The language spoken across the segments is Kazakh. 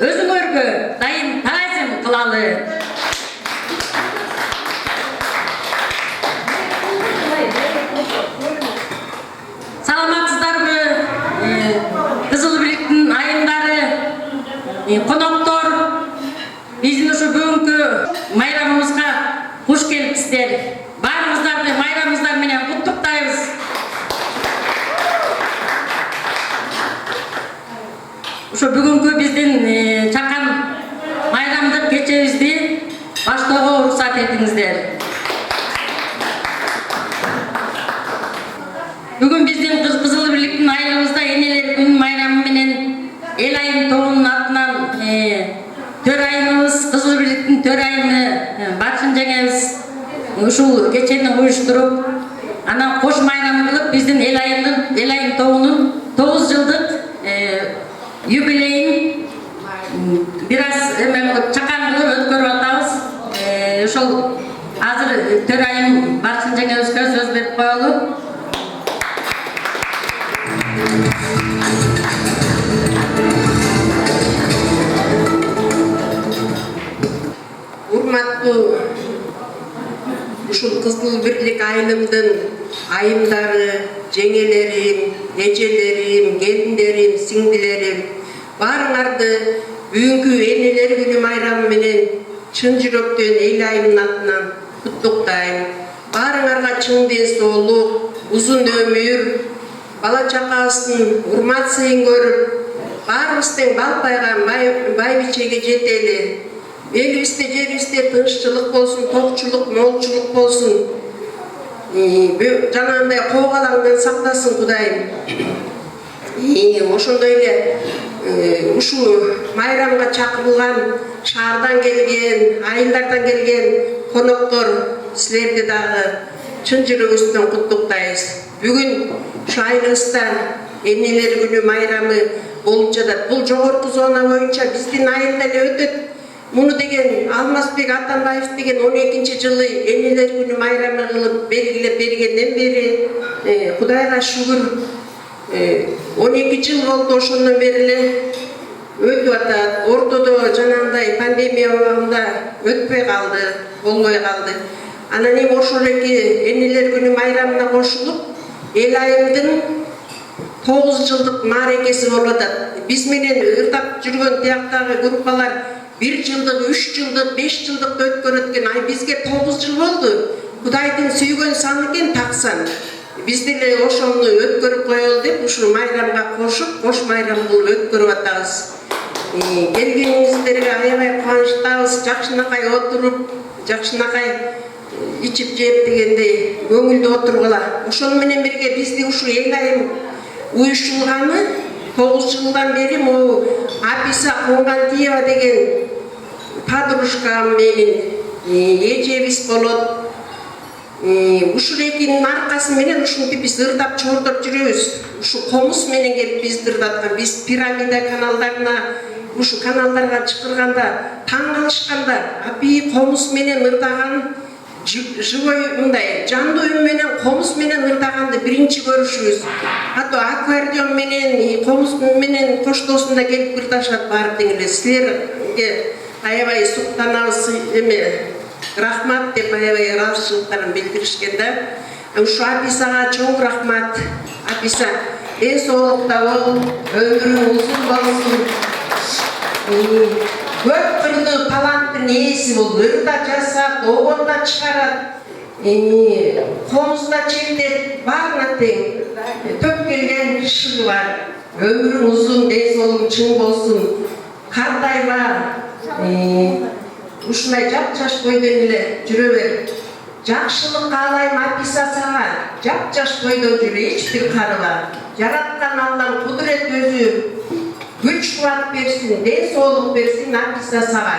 өзүңөргө дайым таазим кылалы. Саламатсыздарбы? Кызыл бириктин айымдары, коноктор, биздин ушу бүгүнкү майрамыбызга куш келипсиздер. Баарыңыздарды майрамыңыздар менен куттуктайбыз. Ушу бүгүнкү биздин чакан майрамдык кечебизди баштоого уруксат этиңиздер. Бүгүн биздин Кызыл бириктин айылыбызда энелер күнү майрамы менен эл айым тобунун атынан төрайымыбыз, Кызыл бириктин төрайымы Батшын жеңебиз ушул кечени уюштуруп, анан кош майрамы кылып биздин эл айым тобунун 9 жылдык юбилейин бир аз чакан кылып өткөрүп атабыз. Ошол азыр төрайым Батшын жеңебизге сөз берип коелу. Урматтуу ушул Кызыл бирлик айылымдын айымдары, жеңелерим, эжелерим, келиндерим, сиңдилерим, баарыңарды бүгүнкү энелер күнү майрамы менен чын жүрөктөн эл айымдын атынан куттуктайм. Баарыңарга чың ден соолук, узун өмүр, бала чакабыздын урмат сыйын көрүп, баарыбыз тең балпайган байбичеге жетели. Элибизде, жерибизде тынччылык болсун, токчулук, молчулук болсун. Жанагындай коогалаңдан сактасын Кудайым. Ошондой эле ушу майрамга чакырылган шаардан келген, айылдардан келген коноктор силерди дагы чын жүрөгүбүздөн куттуктайбыз. Бүгүн ушу айылыбызда энелер күнү майрамы болуп жатат. Бул жогорку зона боюнча биздин айылда эле өтөт. Муну деген Алмазбек Атамбаев деген 12-жылы энелер күнү майрамы кылып белгилеп бергенден бери Кудайга шүгүр 12 жыл болду, ошондон бери эле өтүп атат. Ортодо жанагындай пандемия убагында өтпөй калды, болбой калды. Анан эми ошол эки энелер күнү майрамына кошулуп, эл айымдын 9 жылдык мааракеси болуп атат. Биз менен ырдап жүргөн тияктагы группалар 1 жылдык, 3 жылдык, 5 жылдык өткөрөт экен. Ай бизге 9 жыл болду. Кудайдын сүйгөн саны экен таксан. Биз деле ошону өткөрүп коелу деп ушул майрамга кошуп, кош майрам кылып өткөрүп атабыз. Келгениңиздерге аябай кубанычтабыз. Жакшынакай отуруп, жакшынакай ичип жеп дегендей көңүлдүү отургула. Ошону менен бирге бизди ушул эл айым уюштурганы 9 жылдан бери могу Аписа Кунгантиева деген подружкам менен эжебиз болот. Ушул экинин аркасы менен ушинтип биз ырдап чордоп жүрөбүз. Ушу комуз менен келип бизди ырдаткан. Биз пирамида каналдарына, ушу каналдарга чакырганда таң калышканда, апи комуз менен ырдаган живой мындай жандуу үн менен комуз менен ырдаганды биринчи көрүшүбүз. Ато аккордеон менен, комуз менен коштоосунда келип ырдашат баары тең эле. Силерге аябай суктанабыз, рахмат деп аябай ыраазычылыктарын билдиришкен да. Ушу Аписага чоң рахмат. Аписа, эн соолукта бол, өмүрүң узун болсун. Көп түрлүү таланттын ээси бул. Ырда жасап, огонда чыгарат, комузда чектет, баарына тең. Төккелген шыгы бар. Өмүрүң узун, ден соолугуң чың болсун. Картайба. Ушундай жап-жаш бойдон эле жүрө бер. Жакшылык каалайм Аписа сага. Жап-жаш бойдо жүрө, эч бир карыба. Жараткан Аллам кудурет өзү güç kuvvet versin, den soğukluk versin Apisa sağa.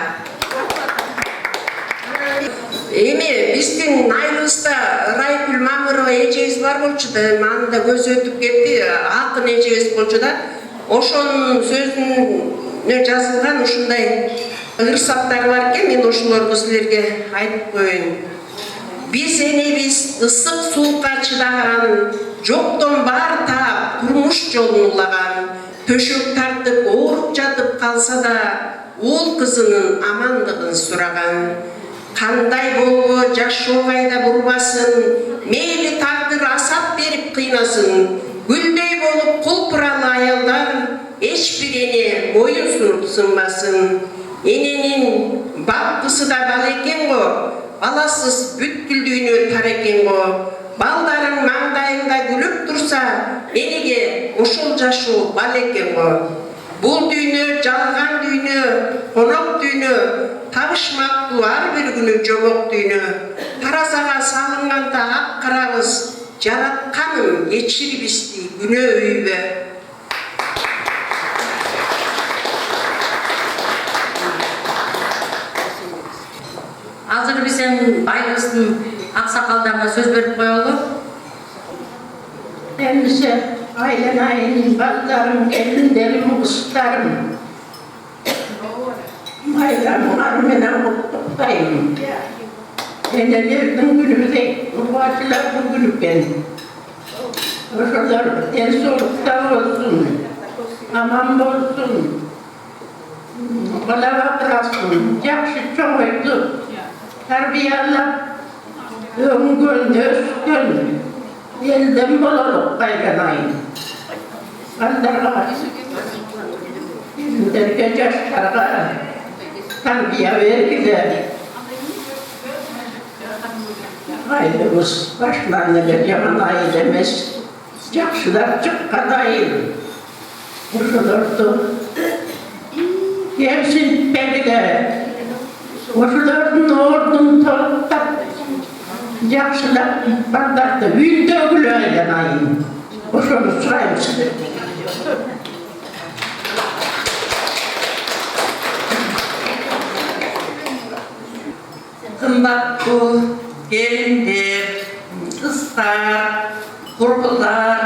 Эми биздин айылыбызда Райгүл Мамырова эжебиз бар болчу да, маны да көз өтүп кетти, акын эжебиз болчу да. Ошонун сөзүнө жазылган ушундай ырсаттар бар экен, мен ошолорду силерге айтып коеюн. Биз энебиз ысык суукка чыдаган, жоктон бар таап турмуш жолун улаган. Төшөк тартып ооруп жатып калса да уул кызынын амандыгын сураган. Кандай болбо жашоо кайда бурбасын, мейли тагдыр асап берип кыйнасын. Гүлдөй болуп кулпуралы аялдар эч бир эне моюн суруп сынбасын. Эненин баккысы да бала экен го, баласыз бүткүл дүйнө тар экен го. Балдарың маңдайыңда күлүп турса, энеге ошол жашоо бал экен го. Бул дүйнө жалган дүйнө, конок дүйнө, табышмактуу ар бир күнү жомок дүйнө. Таразага салынганда ак карабыз, жаратканым кечир бизди күнөө үйбө. Азыр биздин байлыбыздын аксакалдарына сөз берип коелу. Endişe, ailenin ballarım, gelinlerim, kızlarım. Bayramlarımla mutluktayım. Enelerden günü de, babacılardan günü ben. Oşalar en solukta olsun, aman olsun. Balava kırasın, yakşı çoğuydu. Terbiyeler, öngün, özgün. Elden bolalım bayranayım. Ballara, derge yaşlara, terbiye vergiler. Ailemiz başlarına bir yaman ailemiz, yakşılar çıkkan aile. Oşulardı, gelsin belge, oşulardın ordun tolukta, yakşılar bardardı, yüzde gülü aylanayım. Oşunu sırayım size. Kımbatlı gelinler, kızlar, kurbular,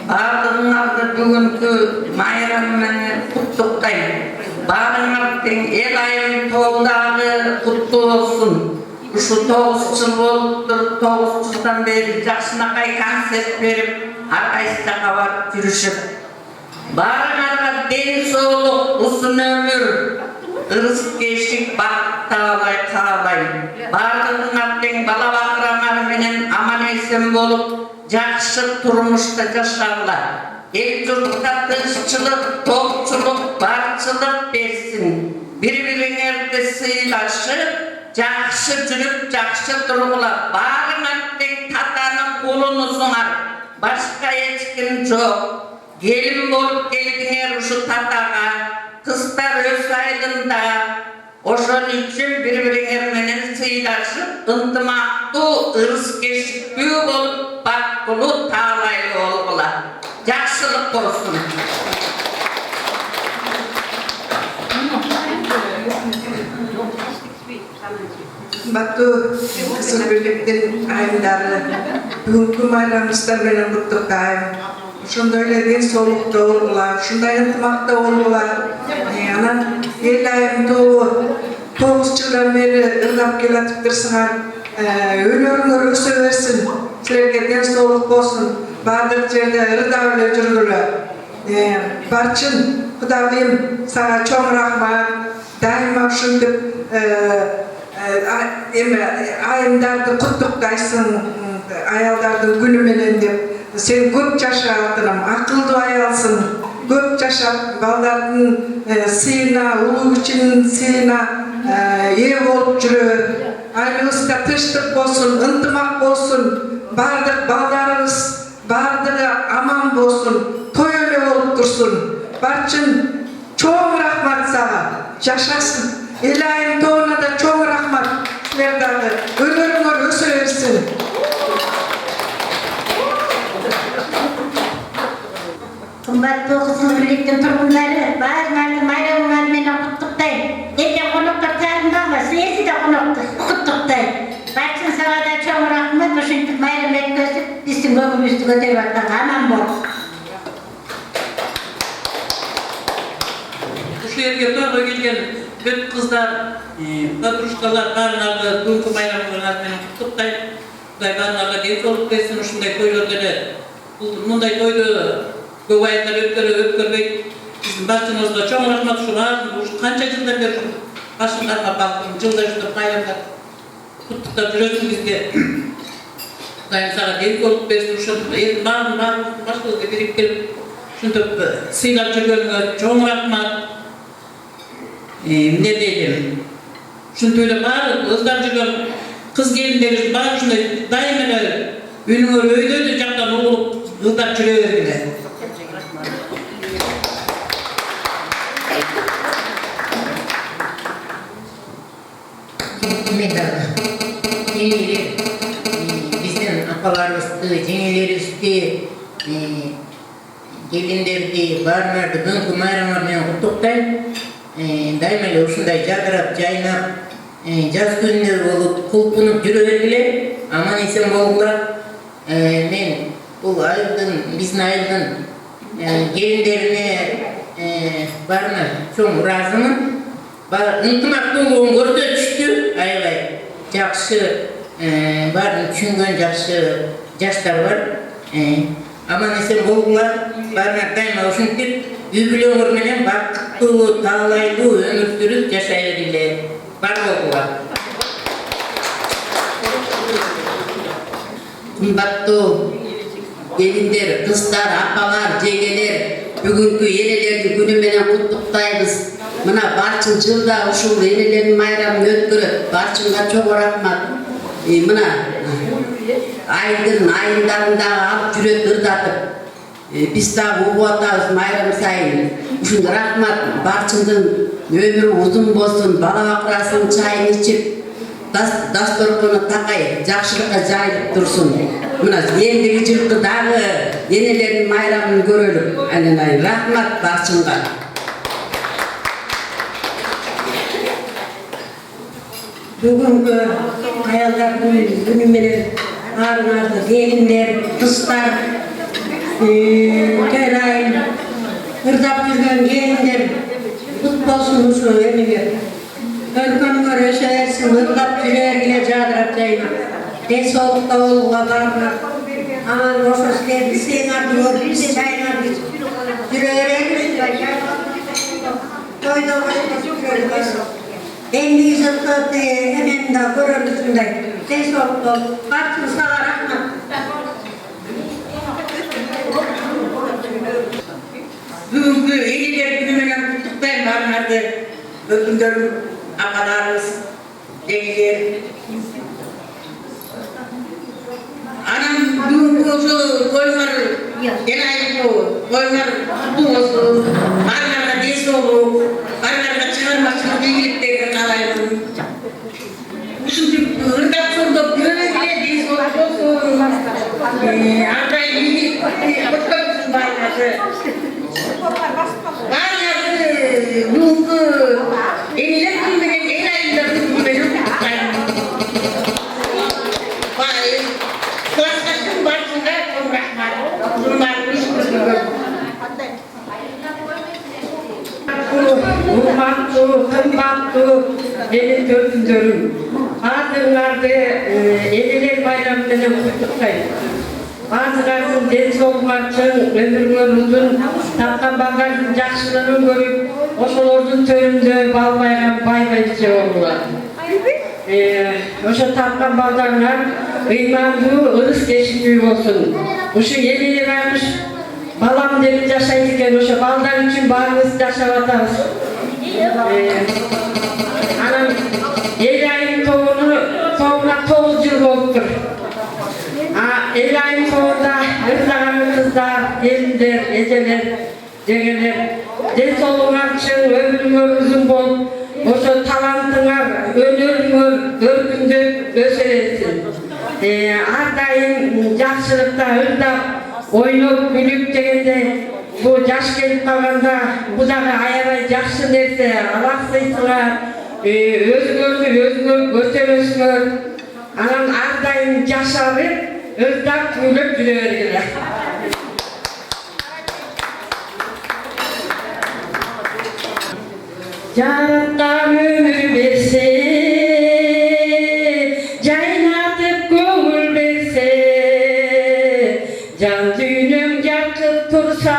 bağırınlarda bugünkü bayramını kutluktayım. Bağırınlardan el ayın toğundağı kutlu olsun. Şu 9 yıl oldu, 9 yıldan beri Jaksınakay konsert verip, arkadaşlarına varıp yürüşüp. Bağırınlarda deniz oğluk, uzun ömür, ırız geçik bakıp tağlay. Bağırınlardan bala bakıranlar menen aman esen bolup, jakşı turmuşta yaşarlar. El yurtta tınççılık, tokçuluk, barçılık bersin. Bir-birine sıylaşıp, jakşı жүрүп, jakşı turgula. Bağırınlardan tatanın kolunu sunar. Başka hiç kim yok. Gelin bolup geldiler uşu tataga. Kızlar öz aylında. Oşun üçün bir-birine menen sıylaşıp, ıntımaktуу, ırız keşikbүү bolup, bakkulu, tağlaylı olgula. Jakşılık bolsun. Batu kısır birlikten ayınları bugünkü bayramımızda benim kutluktayım. Şundayla den solukta olgular, şunday ıntımakta olgular. Ana el ayım doğu 9 yıldan beri ırgap gelatiptir sığar. Ölörüngөр öse versin, sizlerge den soluk olsun. Bardık jerde ırdavle жүрgülü. Barçın, Kudavim, sana çok rahmat. Daima şundip ayındardı kutluktayсын, ayaldardın günü menen dep. Sen köp yaşa atınım, akıldı ayalsın. Köp yaşap, baldardın sıyına, ulu için sıyına ev olup жүрü. Aylığızda tıştık bolsun, ıntımak bolsun. Bardık baldarınız, bardığı aman bolsun. Toy öyle olup dursun. Barçın, çok rahmat sana. Yaşasın. İlahin doğuna da çok rahmat. Sizlerden ölürüngör öse versin. Kımbatlı kızıl birlikte turgunları, bağırlarını bayramlarıyla kutluktayım. Elde konuklar tarihinde var, siyasi de kutluktayım. Barçın sana da çok rahmet, çünkü bayram bekliyorsun, bizim gömümüzü götürüp attan, aman bol. Uşu yerge toyga kelgen böt kızlar, patruşkalar, karılarga bugünkü bayramlarına meni kutluktayım. Kuday barlarga dengsooluk bersin, uşunday toylarda da, munday toydu Көп aylar ötkürmeyip bizim başımızda çok rahmat şu kança yıllar beri başınlarına baktım, yıllar üstü bayramda tuttukta biliyorsun bizde Dayım sana değil olup bersin, şunu el bağım başımızda birikip gelip şunu sıylar çögörüne çok rahmat ne diyelim şunu öyle bağırıp kızlar çögörün kız gelinleri bağırıp şunu dayımın ünlü öyle candan olup kızlar çögörüne bile. Yenileri bizden apalarımızdı, yenilerimizdi, gelinlerdi, barınlardı, bugünkü bayramlardan kutluktan daima uşunday jadırap, jaynap, jaz günleri olup, kulpunup jüreberdiler, aman esen boldular. Men bu ayıldım, bizdin ayıldım gelinlerine barına çok razımın. Ынтымақтуулугун көрсөтүштү аябай жакшы баарын түшүнгөн жакшы жаштар бар аман эсен болгула баарына дайыма ушинтип үй бүлөңөр менен бакыттуу таалайлуу өмүр сүрүп жашай бергиле бар болгула кымбаттуу келиндер кыздар апалар жеңелер бүгүнкү энелердин күнү менен куттуктайбыз. Мына барчын жылда ушул энелердин майрамын өткөрөт. Барчынга чоң рахмат. Мына айдын айындарында алып жүрөт ырдатып. Биз дагы угуп атабыз майрам сайын. Ушун рахмат. Барчындын өмүрү узун болсун, бала бакырасын, чайын ичип, дасторкону такай, жакшылыкка жайылып турсун. Мына эндиги жылкы дагы энелердин майрамын көрөлү. Анан рахмат барчынга. Бүгүнкү аялдардын күнү менен баарыңарды келиндер, кыздар, төр айын ырдап жүргөн келиндер кут болсун ушу эмеге. Өлкөнгөр өсө берсин, ырдап жүрө бергиле жадырап жайнап. Ден соолукта болууга баарына аман ошо силердин сыйыңарды көрүп, биз жайнап жүрө беребиз. Тойдо жүрөбүз. Endigi жылкы эмен да көрөлүсүндай. Ден соолукта барчыңызга рахмат. Бүгүнкү энелер күнү менен куттуктайм баарыңарды. Өкүндөрүм, апаларыбыз, жеңелер. Анан бүгүнкү ошо тоюңар эл айылуу, тоюңар куттуу болсун. Баарыңарга ден соолук, баарыңарга чыгармачылык ийгиликтерди каалаймын. Ушинтип ырдап чоңдоп жүрө бергиле, ден соолук болсун. Ар дайым ийгилик көчкөнсүн баарыңарды. Баарыңарды бүгүнкү энелер күнү менен эл айылдар күнү менен куттуктайм. Классташым барчынга чоң рахмат. Ушулардын ишин Урматтуу, кымбаттуу элин төркүндөрүм. Баардыгыңарды энелер байрамы менен куттуктайм. Баардыгыңардын ден соолугуңа чоң, өмүрүңөр узун, тапкан балдардын жакшылыгын көрүп, ошолордун төрүндө бал байрам бай-байче болгула. Ошо тапкан балдарыңар ыймандуу, ырыс кешиктүү болсун. Ушу энелер айымыш балам деп жашайт экен, ошо балдар үчүн баарыбыз жашап атабыз. Анан эл айым тоогуна 9 жыл болуптур. Эл айым тоогунда ырдаган кыздар, келиндер, эжелер, жеңелер, ден соолугуңар чың, өмүрүңөр узун болуп, ошо талантыңар, өнөрүңөр өркүндөп өсө берсин. Ар дайым жакшылыкта ырдап, ойноп, күлүп дегенде, бу жаш келип калганда, бу дагы аябай жакшы нерсе, алаксыйсыңар, өзүңөр көтөрөсүңөр. Анан ар дайым жашап, ырдап, күлүп жүрө бергиле. Жараттан өмүр берсе, жайнатып көңүл берсе, жан дүйнөң жакып турса,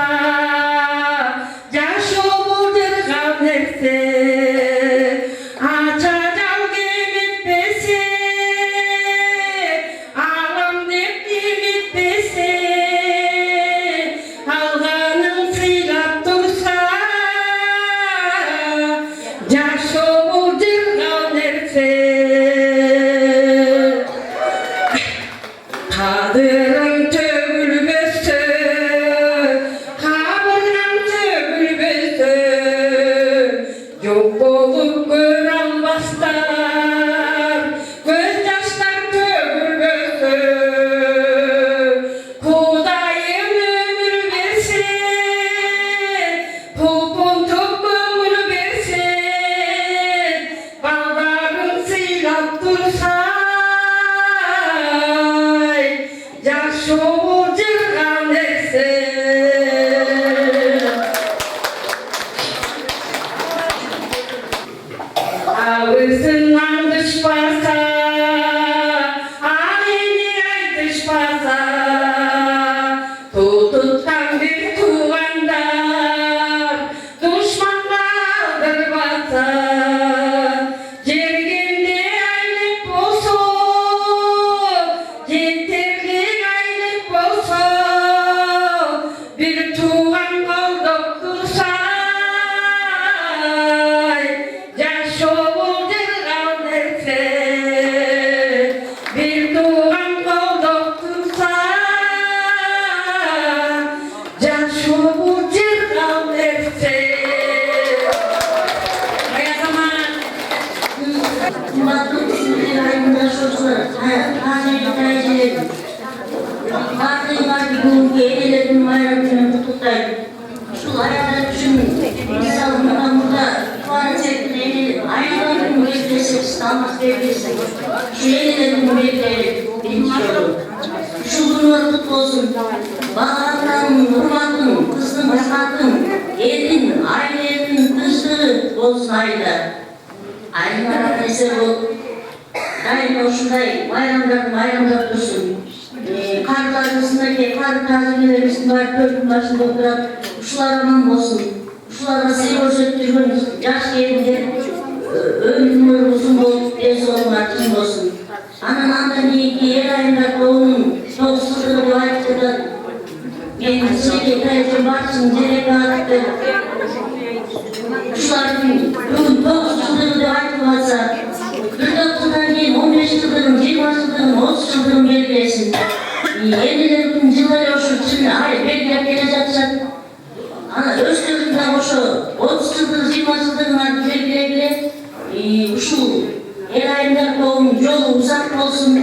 жашоо жырган нерсе Ağırsın andışmasa, aleni aytışmasa, tututkan bir tuğandar, düşmanla kaldırmasa, jergende aylık bolsun, yeterlik aylık bolsun, bir tuğan kolduk dursay, yaşoo bir doğan kolduk tursa yaşoo cırgal nefse Bağlarım, hurmatım, kızım, hasatım, elin, ailenin kızı olsun ayda. Ayınlara neyse bu, daim hoşunday, bayramlar dursun. Karlar arasındaki kar tazemelerimiz var, köprünün başında oturan uşular aman olsun. Uşulara sevgi gösterdiğimiz yaş yerinde ömrümür uzun olup, ez olmak için olsun. Anamdan iyi ki yer ayında doğunun soğuksuzluğu rivayetleri kendisine getireceğim baksın direk ağaçtı. Kuşların bugün 9 yıldırım rivayeti varsa 49'dan değil 15 yıldırım, 20 yıldırım, 30 yıldırım belirlesin. Yenilerin yılları hoşu şimdi hayır belirleyip geleceksen Özgürlüğünden hoşu 30 yıldırım, 20 yıldırımlar belirleyebilir. Şu el ayından doğum yolu uzak olsun.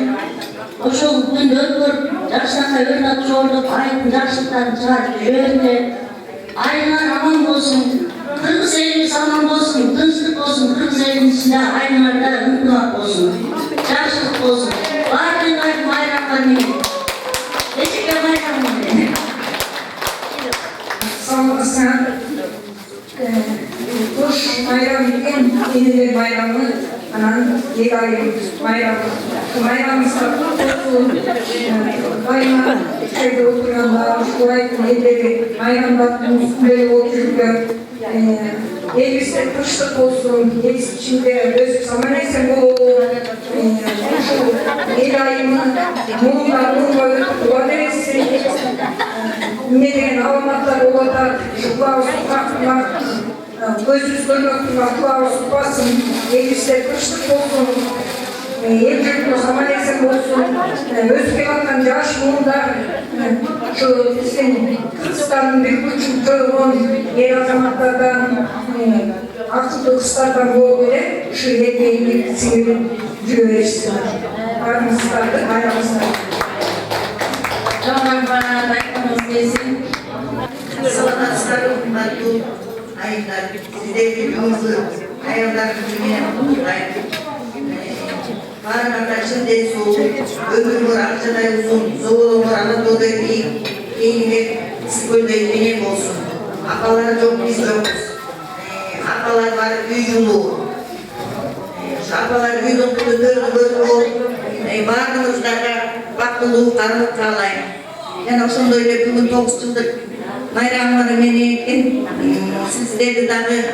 Hoşu bugün öpür, yaşlarına örnek çorduk, ayın yaşlıktan çıkartıp yönde. Ayınlar aman olsun, Kırgız elimiz aman olsun, kızlık olsun, Kırgız elinin içinde ayınlarda ınkılak olsun, yaşlılık olsun. Vardığınlar bayramlarını, teşekkür bayramlarını. Sağ olasın. Hoş bayram en yeniler bayramı. Yegalim bayram. Bayramımızda olsun. Bayram içeride oturanlar, şu ayın elleri bayramda böyle otururlar. Elbise kışlık olsun, elbise içinde öz zaman esen bu el ayımı mumla duvar etsin. Neden alamatlar olada şuklağı sokaklar, gözsüz görmekler, kulağı sokasın, elbise kışlık olsun, elbette zaman esen olsun, özge vatan yaş mumda, şu bizim Kırgızistan'ın bir buçuk çoğun yer azamatlardan, akıllı kızlardan bu böyle şu hediyeyi sinirin güveçsin. Aramızdadır, aramızdadır. Jangan bana takmamız gelsin. Salamatlar, hurmatlı ayınlar, size birbirimizi ayarlar gününe kutlayın. Baharlardaşın den soğuk, ömür var akçaday uzun, soğuğun var Anadolu'da iyi, yeniler sıkıntı benim olsun. Akalar çok biz yokuz. Akalar var büyücülüğü. Şu akalar büyüdüğünü gördü bardığımızda da baktığınızı karnı kalayın. Yani sonunda öyle bugün 9 yıldır bayramları meniyken sizleri dahi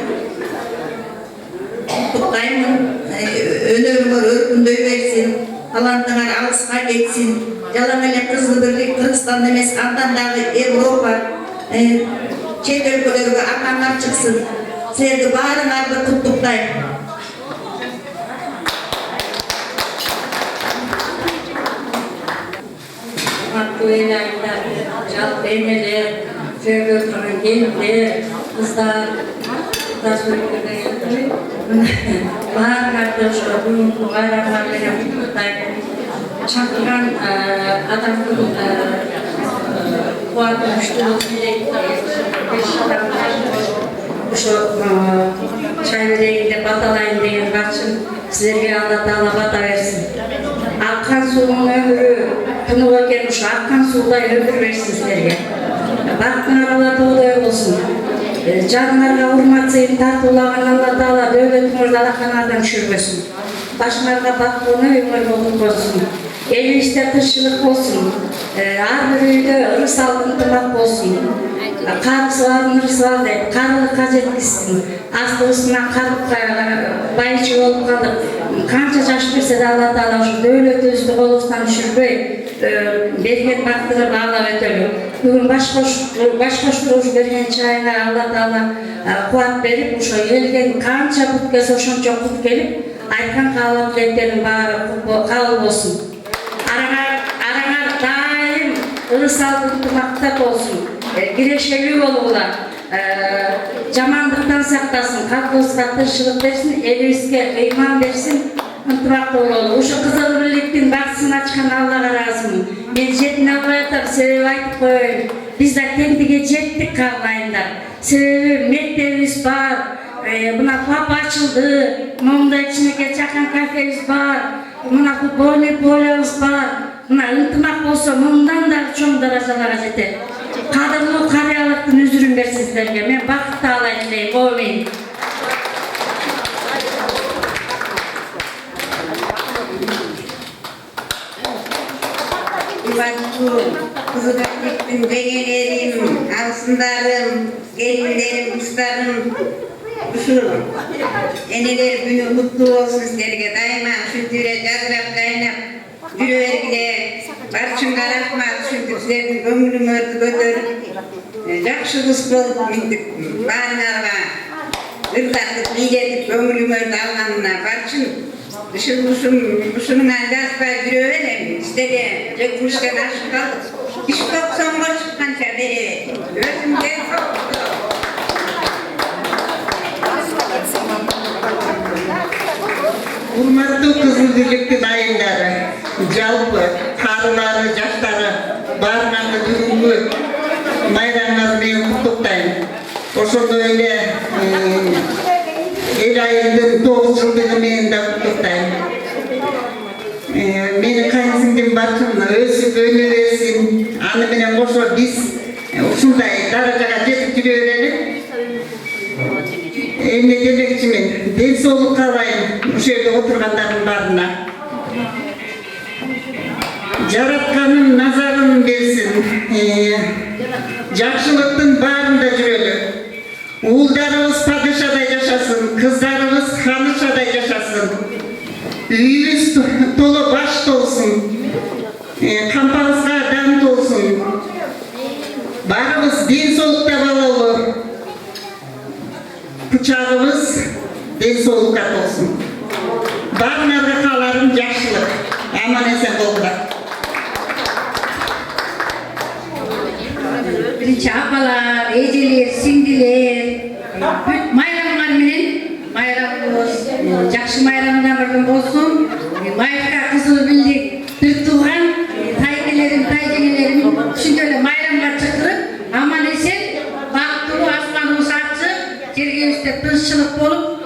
kutlayın. Önörümür örkündöy versin, talantılar alısqa geçsin. Yalan ele kızlı birlik Kırgızstan demez, andan dahi Avrupa, çet ülkelerine akanlar çıksın. Sizleri bağrınardı kutlayın. Hakkı elaylar, cevap vermeler, şöyle oturan gelinler, kızlar, Bahar kardeşler, bu bayramlarıyla kutlayın. Çakıran adamın kuatı müşteri şu çaylarıyla batalayın deyin kaçın sizlerge anlatığa bata versin. Akan suğun ömrü күні көрген ушу аккан суудай өмүр берсин силерге. Бактын аралар тоодой болсун. Жаныңарга урмат сыйын тартуулаган Алла Таала дөөлөтүңөрдү алаканардан түшүрбөсүн. Башыңарга бактылуу өмүр болуп болсун. Элибизде тынччылык болсун. Ар бир үйдө ырысал ынтымак болсун. Карысы бар, ырысы бар деп карылыкка жеткизсин. Астыбызынан карылыкка байчы болуп калдык. Канча жаш берсе да Алла Таала ушу дөөлөтүбүздү колубуздан түшүрбөй берген бактыгы баалап өтөлү. Бүгүн башкоштуруш берген чайына Алла Таала кубат берип, ошо элген канча кут келсе ошончо кут келип, айткан каалап тилектердин баары кабыл болсун. Араңар дайым ырысал ынтымакта болсун. Кирешелүү болугула. Жамандыктан сактасын, калкыбызга тынччылык берсин, элибизге ыйман берсин, ынтымакта бололу. Ушу кызыл бирликтин баксын ачкан Аллага ыраазымын. Мен жетине албай атам, себеби айтып коеюн. Биз да теңдиге жеттик калбайындар. Себеби мектебибиз бар, мына ФАП ачылды, момундай кичинекей чакан кафебиз бар, мына футбольный полебиз бар. Мына ынтымак болсо мындан да чоң даражаларга жетет. Кадырлуу карыялыктын үзүрүн берсин силерге. Мен бакыт таалай тилейм. Амин. Kızı Birdik'in dengelerim, alsındarım, gelinlerim, kızlarım, şu eneler günü mutlu olsun sizlerge daima şüntüre cazrap kaynap yürüvergile barçınga rahmat çünkü sizlerin ömrümürdü götürüp jakşı kız bolup mindik barınarga ırgatlık iyiletip ömrümürdü alganına barçın Şunun jaspa yürüverem sizlere çekmişken aşık kaldık. İş kopsonga çıkkança beri özümde soktu. Урматтуу кызыл бийликтин айымдары, жалпы карылары, жаштары баарыңарды бүгүнкү майрамыңар менен куттуктайм. Ошондой эле эл айымдын 9 жылдыгы менен да куттуктайм. Менин кайынсиңдим барчын өсүп өнө берсин. Аны менен кошо биз ушундай даражага жетип жүрө берели. Эмне демекчимин, ден соолук каалайм ушул жерде отургандардын баарына. Жаратканын назарын берсин. Жакшылыктын баарында жүрөлү. Уулдарыбыз падышадай жашасын, кыздарыбыз ханышадай жашасын. Үйүбүз толо баш толсун. Кампабызга дам толсун. Баарыбыз ден соолукта бололу. Кучагыбыз ден соолукка толсун. Баарыңарга кааларым жакшылык. Аман эсен болуңдар. Birinci apalar, eceler, singdiler, büt mayramlar menен mayramımız, jakşı mayramdan birden bolsun. Mayka kızıl bildik, bir tuğan, taygelerim, tayjengelerim, şimdi öyle mayramga çıkırıp, aman esen, baktulu asmanımız açı, jergebizde tınççılık bolup,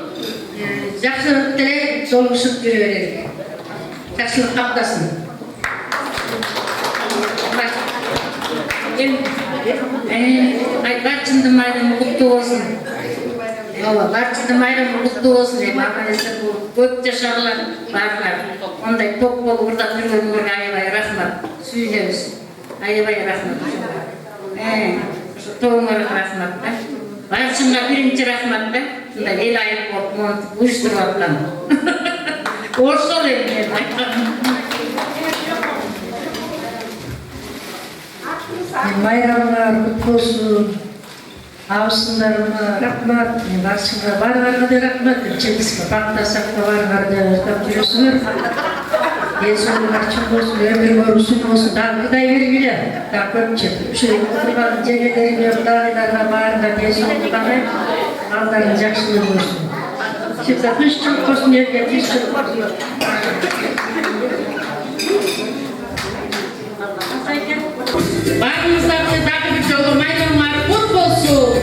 jakşılık tile doluşup yürüverelim. Jakşılık kaptasın. Barçındı mayramı kutlu olsun. Barçındı mayramı kutlu olsun deyip arkadaşlar bu көп жашарлар барлар. Ондай топ болуп урдап жүргөнүңөргө аябай рахмат. Сүйүнөбүз. Аябай рахмат. Тобуңарга рахмат да. Барчынга биринчи рахмат да. Мындай эл айып болуп монтип уюштуруп аткан. Ошол эле. Bayramlar kutlu olsun. Ağustunlarına rahmat, barışına varlarına da rahmat. Çekisme, baktasak da varlarına da kaptırıyorsunuz. Yesu'nun açık olsun, ömür olsun olsun. Daha gıday vergiyle, daha köpçe. Şöyle kutulan cenneterin yoklarına varlarına Yesu'nun kanı, Allah'ın jakşılığı olsun. Şimdi kışçılık olsun, yerine kışçılık olsun. Barınızda takip bir yolu mayramlar kutlu olsun.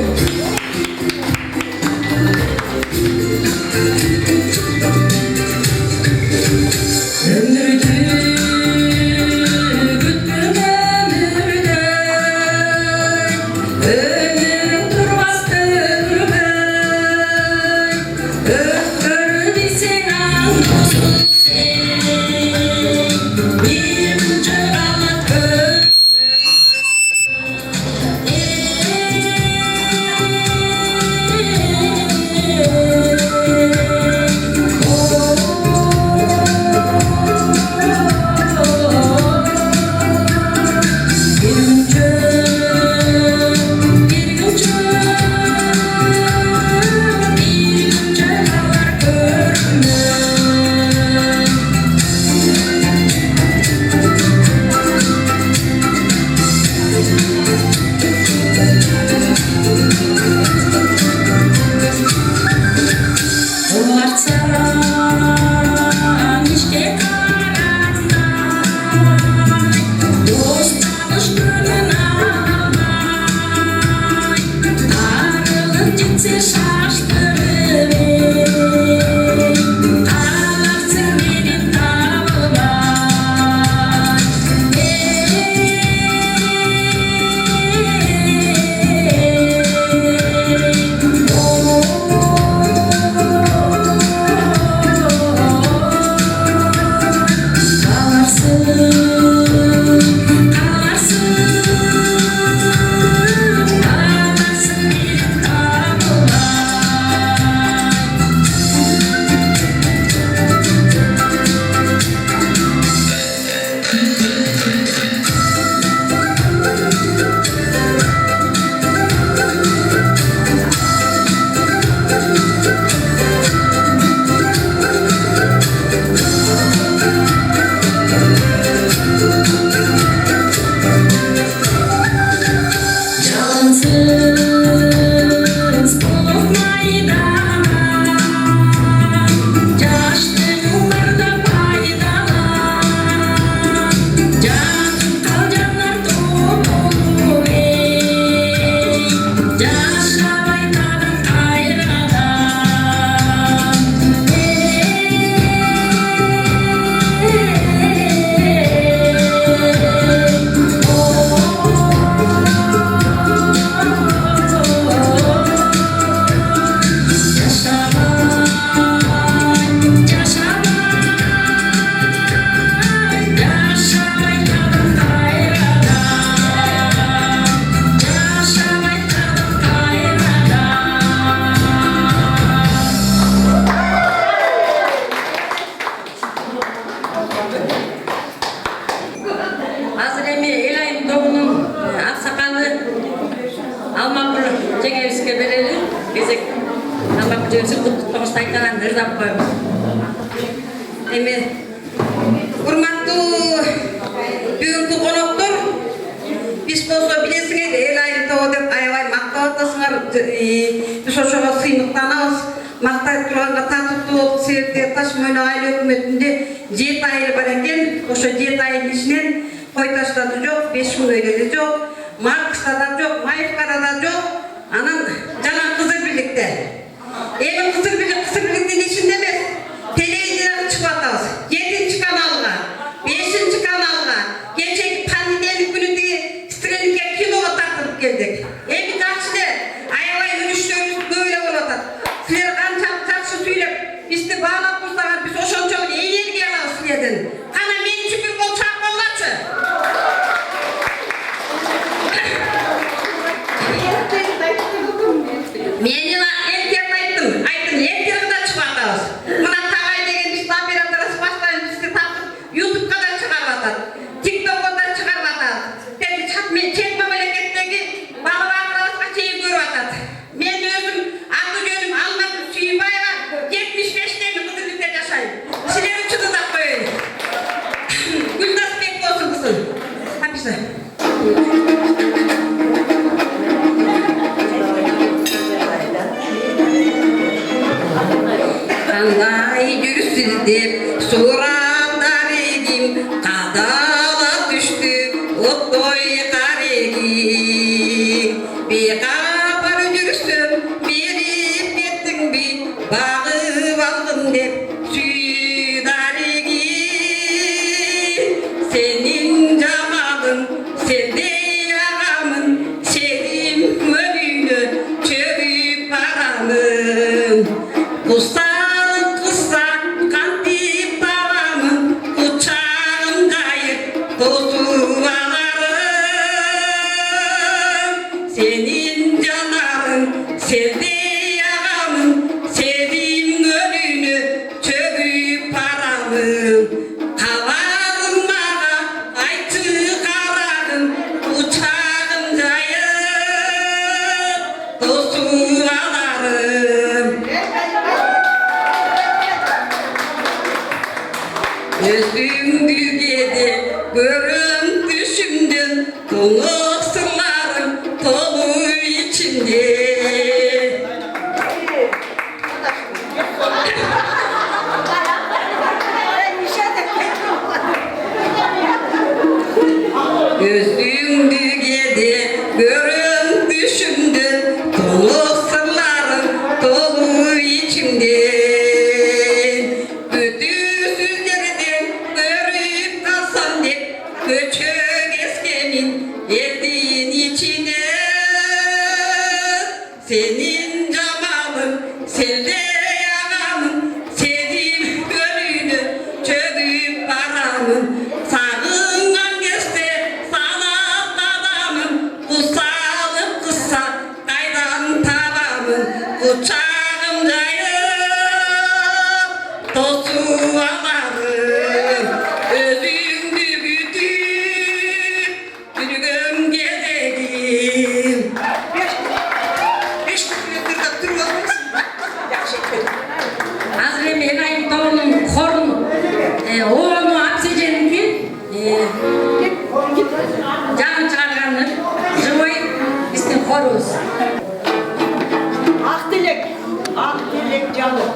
Ömrümü өзіңіздің құттықтауыңызды айтқан ырзап қоямыз. Урматтуу бүгүнкү коноктор, биз болсо билесиңер эл айры тоо деп аябай мактап атасыңар. Биз ошого сыймыктанабыз. Мактай турганга татыктуу болуп себепти Таш Мойнок айыл өкмөтүндө 7 айыл бар экен. Ошо 7 айыл ичинен Койташта да жок, Бешмүнөйдө да жок, Маркста да жок, Майыпкада да жок. Анан жана Кызыл Бирликте. Эми Кызыл Бирликтин ичинде эмес, телевизорго чыгып атабыз. 7-чи каналга, 5-чи каналга, кечеги пандемия күнү стренгге киного тартып келдик. Эми жакшы эле, аябай үлүштөрүбүз көп эле болуп атат. Силер канчалык жакшы сүйлөп, бизди баалап турсаңар, биз ошончолук энергия алабыз силерден. Кана мен үчүн бир кол чапкылачы. Мен айттым, эртерде чыгып атабыз. Мына Тагай деген биздин операторубуз баштан бизди тартып YouTube'га да чыгарып атат, TikTok'ка да чыгарып атат. Чек мамлекеттеги бала бакырыбызга чейин көрүп атат. Мен өзүм аты жөнүм Алмат Сүйбаева, 75-теги Кызыл Бирликте жашайм. Силер үчүн да коеюн. Гүлдасбек болсун кызым. Хаписа. Кандай жүрсүз деп сурап едим, кадала түштү оттой кареги. Бекапар жүрсөм берип кеттиң би, багып алдым деп сүйдареги. Сенин жамалың, сендей агамын, сенин өлүңө чөгүп барамын. Кантип табамын, кучагым жайып тосуп аларым. Сенин жанарың, сендей агамын, сенин өлүңө чөгүп барамын. Кабагым мага айтчы карагым, кучагым жайып тосуп аларым. Özüngüge görüm düşümden, konuk sırlarım dolu içimde. Özüngüge görüm düşümden, konuk sırlarım dolu içimde. Göçök eskemin eldin içine. Senin camalın, sendey ağamın, senin gönlünü çöküp paramın. Sağından geçti sanat adamın, kusalım kısa kaydan tabamın. Uçağım cayıp tosu amarım. Азыр эми эл айыл тоонун хорун оону оксиженинки жаңы чыгарганы живой биздин хорубуз. Ак Dilek canım.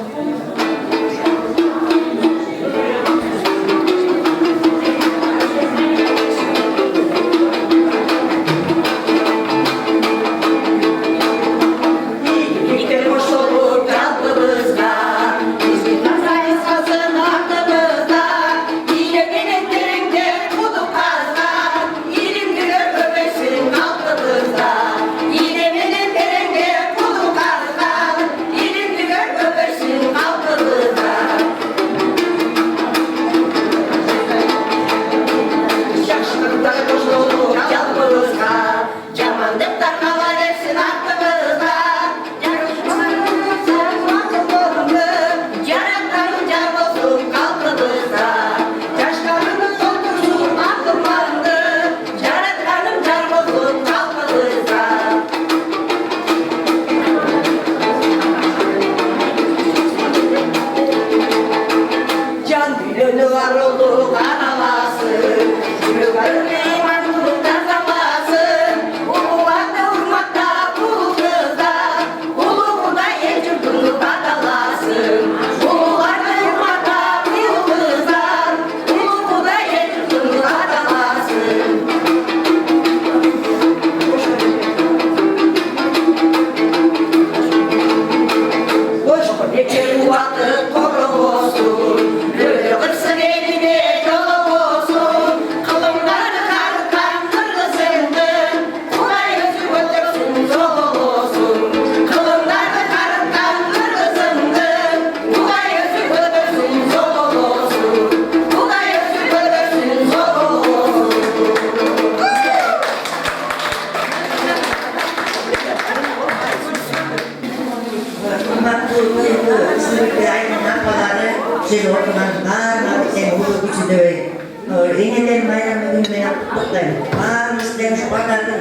Ellerin bayramı gününe kutlayın. Bağımız demiş bakardım.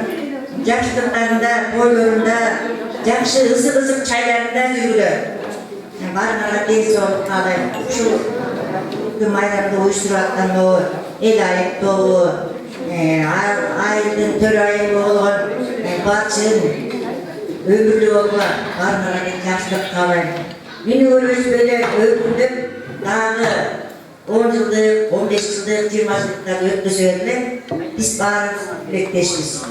Yaşlıklarında, boylarında, yakşı ısık çaylarında yürüdü. Barınara tez olup kalayım. Şu bayramda uyuşturaktan o el ayıp doğu, aydın törayı olan Barçın, ömürlü olma, barınara yaşlık kalayım. Beni öyle böyle ömürlüm, dağı 10 yıllık, 15 yıllık, 20 yıllık ötmüşlerle biz bağırız, bekleşiriz.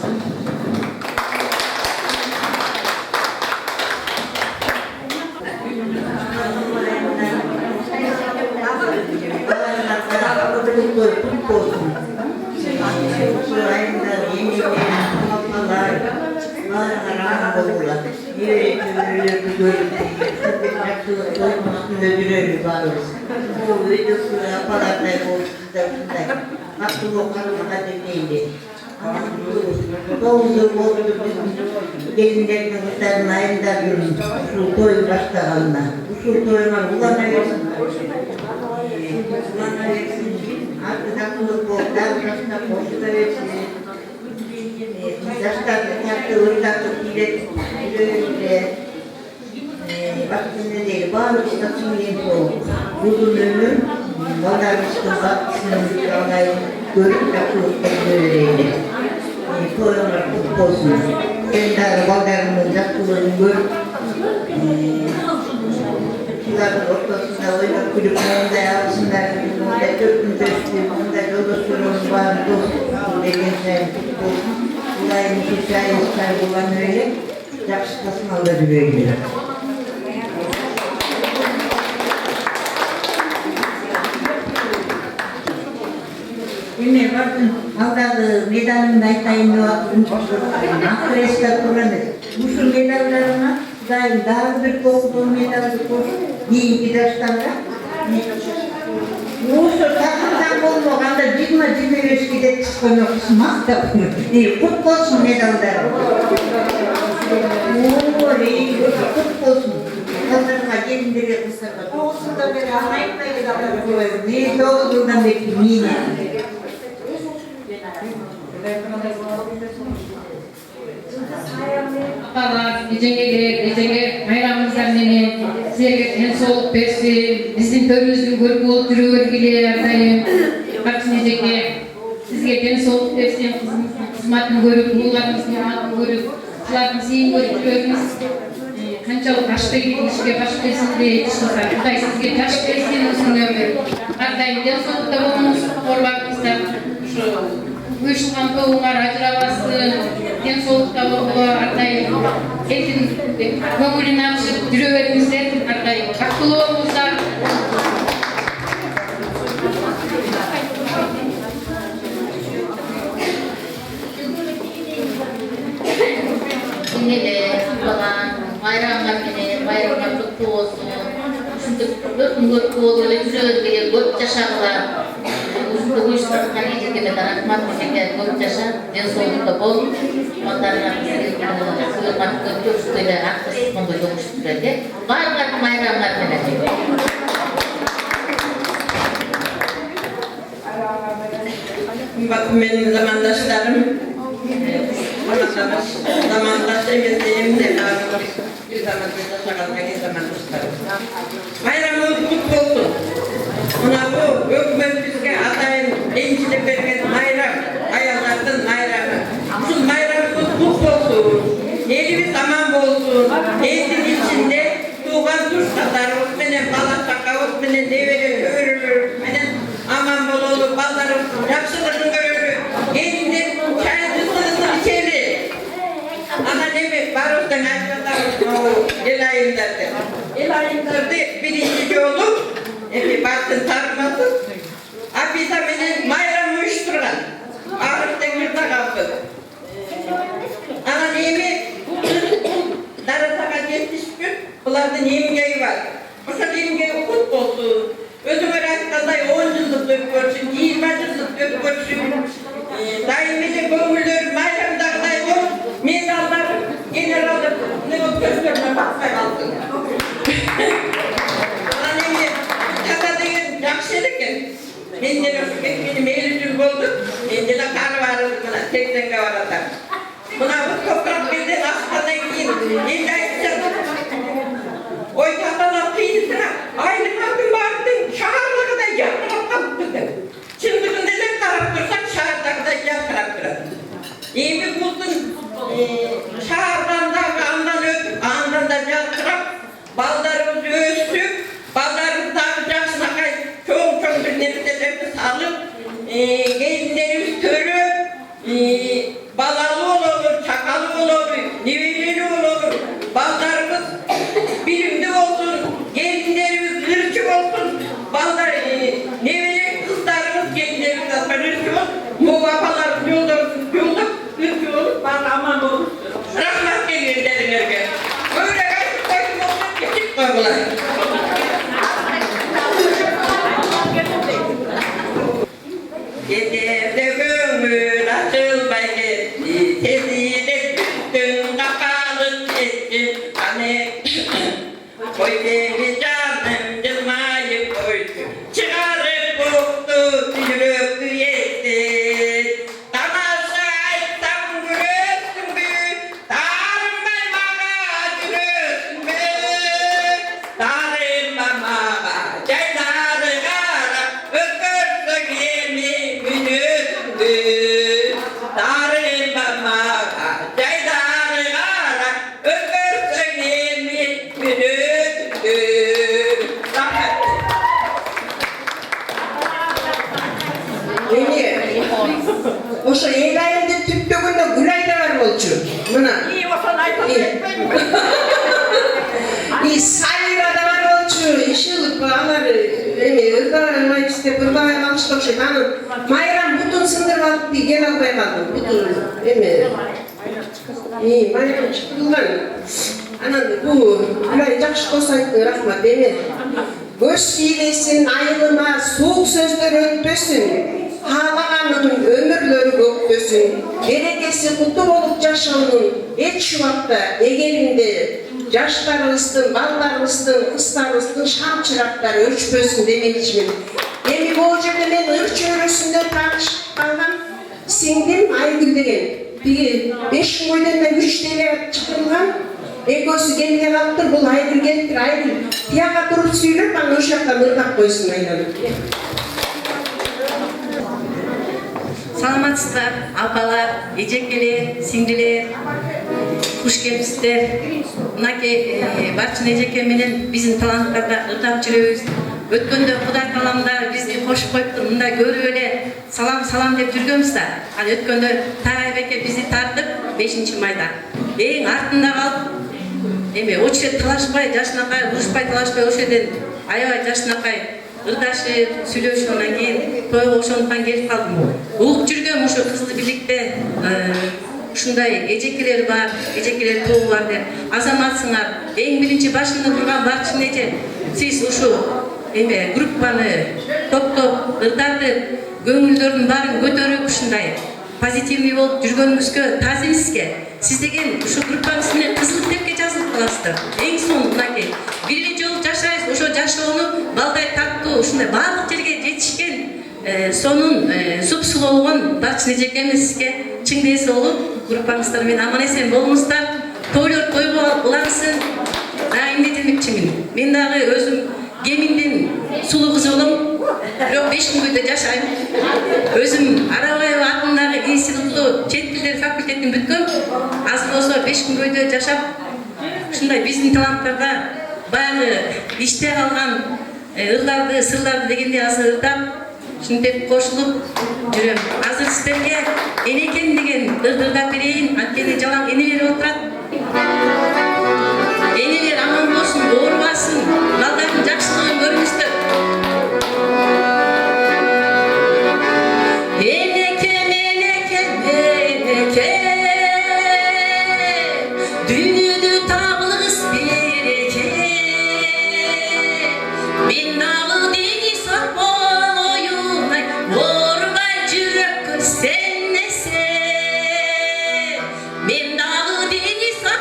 Gelinlerin kızlarının ayında usul toyu başlarında. Usul toyuna kullanabilirsin. Artık akıllı bu, davranışına koşu da versin. Yaşlarını yaptığı ırtaklık ile vaktinde değil, bağlı istasyonu yeni soğuk. Uzun ömür, vatandaşlıkın baktısının olayı görüp yapılıkta böyleydi. Toyunlar kutlu olsun. Kendari vatandaşlığının yaptığını görüp suların ortasında oynayıp gülüp önünde yapsınlar. Önünde dörtün dörtlüğü, önünde yoldaşlarımız var, dostum dediğin sen kutlu olsun. Olayın hikayesi sahibi olan öyle, yakışıklasın alır böyle. Şimdi bakın, Aldalı medalını aytayın ne yaptın? Akres'te kullanır. Musul medallarına daim daha bir kokduğu medallı koş, yiyin giderstanlar. Musul takımdan olmağında 20-25 gider çıkıyor, kısmak da bunu. Kutlu olsun medallar. Ooo, kutlu olsun. Kızlarına gelinleri kısırlar. Olsun da beri anlayıp da giderler. Ne doğduğundan bekliyorum yine. Apalар, ежеге bayramımızdan meni sizlerge en soğuk bersin, bizim төрүбүздүн көрүп болуp жүрө бергиле ардайым. Барчын эжеге сизге en soğuk bersin, кызматын көрүп, ууларыңыздын кызматын көрүп, силардын сыйын көрүп жүрөбүз. Канчалык ашпай ишке баш берсиңиз, ишкылса Кудай сизге жаш берсин, узун өмүр. Ардайым ден соолукта болуңуз, оорубаңыздар. Uyuşulgan toğunlar acırabasın, den soğukta ardayım. Elin köngülünü açıp yürüverimizler ardayım. Hakkılığımızda. Yine de falan bayramlar meni, bayramlar kutlu olsun. Şunday kutlu oldu, yürüyüp göp yaşarlar. Uzun uyuşturgan ejegeme de rahmat ejege göp yaşar, den soğukta bol. Vatandaşlarımızın hürmet görüştüğüyle hakkısız konuda görüştüğüyle. Bayramlar meni. Bakın benim zamandaşlarım, zamandaş emekliğim de var. Bir zamandaşta şakalmaya zamandaşlarım. Bayramımız kutlu olsun. Ona bu hükümet bizge atayın encilik vergen bayram, ayazlardan bayramı. Bizim bayramımız kutlu olsun. Elimiz aman olsun. Elin içinde tuğan tuş kadar, menen bala takavut, menen develi örülür, menen aman bol olup ballarım, yapsılarını görülür. Elinden çay tuzunu içeri. Ama demek barostan açmadan el ayındadır. El ayındadır birinci olup, baktın tarmasın. Abisa menen bayram uyuşturgan. Ağrıp demirde kaldı. Ama neymi daratağa 70 gün, bunlardan yemgeyi var. Oşa yemgeyi kutlu olsun. Özüme rastladay 10 yıllık dök görsün, 20 yıllık dök görsün. Daimede gömülür, bayramdağday ol, medallar, generaller, ne o gösterme bakmay kaldı. Anemi, kata deyin, yakşılık et. Menden öpmek benim eğitim oldu. 80'e varata. Buna bu toprak birden aslandan giyin. Elde ayıpacağım. Oy tatalar kıyısına. Aynı kadın vardın. Şahırla kadar yaktırak kaptırdın. Şimdi neler taraftursak şahırda kadar yaktırak. İyi bir buldun. Şahırdan da andan öpüp, andan da yaktırak. Ballarımızı ölçtük. Ballarımızı dağıtacaksın. Çok bir nefeslerini sağlık. Gelinlerimiz törü. Balalı olur, çakalı olur, nivelili olur. Ballarımız bilimli olsun. Gelinlerimiz hırçı olsun. Ballar, niveli kızlarımız gelinlerimiz hırçı olsun. Muvafalarımız yolda olsun. Yolda hırçı olur. Bana aman olur. Rahmat gelir derinlerine. Böyle kaçıp koydum olsun. Geçip koydular. Gecede gömül açılmay gitti, tezine düştün kapalı ettin. Hani koy beni canım cılmayı koydu, çıkarıp boktu tüyürüp yetti. Tamaşa etsem gülürsün mü, darılmay bana gülürsün mü? Darılmam ağa, cayları gara, öpürsün yemi gülürsün. Darılmam ağa, cayları gara, öpürsün yemi gülürsün. Oşo eğlendi tüptөгүндө Gülay da var bolчу. Mına. İyi olsan ayıp. Sayra da var bolчу. Işılıp alar ırdaramay istep ırdaramay alıştı okşayt. Anın Mayram butun sındırıp alıp gel alбай kaldım. Butun Mayram çıkılgan. Anan bu Gülay жақшы болса айттың рахмат эме. Көз тийлесин, айылыма суық сөздөр өтпөсүн. Қалағанның өмірлері көктөсүн. Берекесі құтты болып жашаудың эч шуакта эгеринде жаштарыбыздын, балдарыбыздын, кыздарыбыздын шам чырактары өчпөсүн демекчимин. Эми бул жерде мен ыр чөйрөсүндө тагышып калган сиңдим Айгүл деген. Биги 5 бойдон да 3 деле чакырылган. Экөөсү келбей калыптыр, бул Айгүл келиптир. Айгүл тияга туруп сүйлөп, аны ошол жактан ырдап койсун айланып. Саламатсыздар, апалар, эжекелер, сиңдилер, куш келипсиздер. Мынакей Барчын эжеке менен биздин таланттарда ырдап жүрөбүз. Өткөндө Кудай кааламда бизди кошуп коюптур. Мындай көрүп эле салам деп жүргөнбүз да. Ал өткөндө Тарайбеке бизди тартып 5-майда. Эң артында калып, эме очу талашпай, жашынакай, урушпай талашпай ошол жерден аябай жашынакай ырдашып, сүйлөшүп анан кийин тойго ошондуктан келип калдым. Угуп жүргөм ошо кызды бийликте ушундай эжекелер бар, эжекелер тобу бар деп. Азаматсыңар, эң биринчи башында турган Барчын эже, сиз ушу эме группаны топтоп ырдатып, көңүлдөрдүн баарын көтөрүп ушундай позитивный болуп жүргөнүңүзгө таазимиз сизге. Сиз деген ушу группаңыз менен кызыл китепке жазылып каласыздар. Эң соң мынакей бир жолу жашайсыз, ошо жашоону балдай таттуу ушундай баардык жерге жетишкен сонун супсулуу болгон Барчын эжекемиз сизге чың дээси болуп, группаңыздар менен аман эсен болуңуздар. Тойлор тойго улансын. Дагы эмне демекчимин? Мен дагы өзүм Кеминдин сулуу кызы болом. Бирок 5 бойдо жашайм. Өзүм Арабаева атындагы институтту чет тилдер факультетин бүткөм. Азыр болсо 5 бойдо жашап, ушундай биздин таланттарда баягы иште калган ырларды, сырларды дегенде азыр ырдап, ушинтип кошулуп жүрөм. Азыр сиздерге Энекен деген ырдап берейин. Анткени жалаң энелер отурат. Энелер аман болсун, оорубасын, балдардын жакшылыгын көрүңүздөр. Энекен, энекен, энекен, дүйнөдө табылгыс береке. Мен дагы дени сак болоюн, оорубай жүрөккө сеннесе. Мен дагы дени сак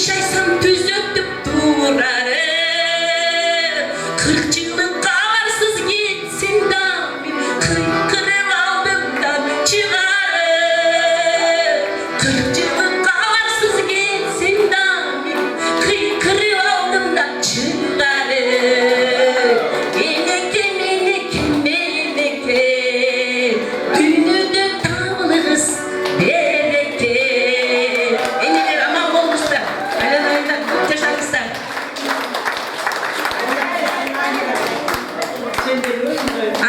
жайсам түзөтүп турары 40 жылдық хабарсыз кетсең да мен қиқырып алдым да шығары 40 жылдық хабарсыз кетсең да мен қиқырып алдым да шығары менеке дүниеде табылырыз береке энелер аман болыңыздар айланайындар көп жашаңыздар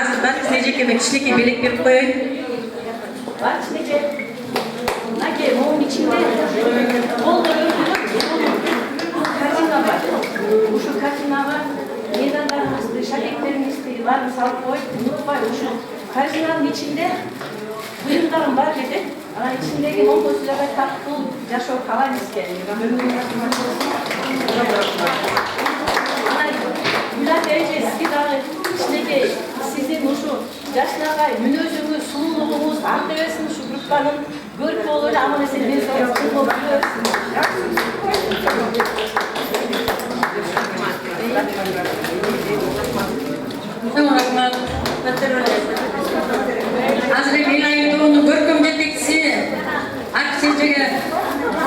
азыр бәріңізге жеке мен кішкентай белек беріп қояйын Бачнеке, мынаке, моның içinde картина бар. Ушу картинага медалдарыңызды, шариктериңизди баарын салып коюп, унутпай ушу картинанын ичинде буюмдарым бар деді. Анан ичиндеги момко силерге тартуу жашоо каалайбыз экен. Гүлат эже, сизге дагы кичинекей сиздин ушу жашнагай мүнөзүңүз, сулуулугуңуз, артебесин ушу группанын көрүп болуп эле аман эсен мен согуп болуп жүрөсүн. рахмат азыр эми эл айым тобунун көркөм жетекчиси Аксенжеге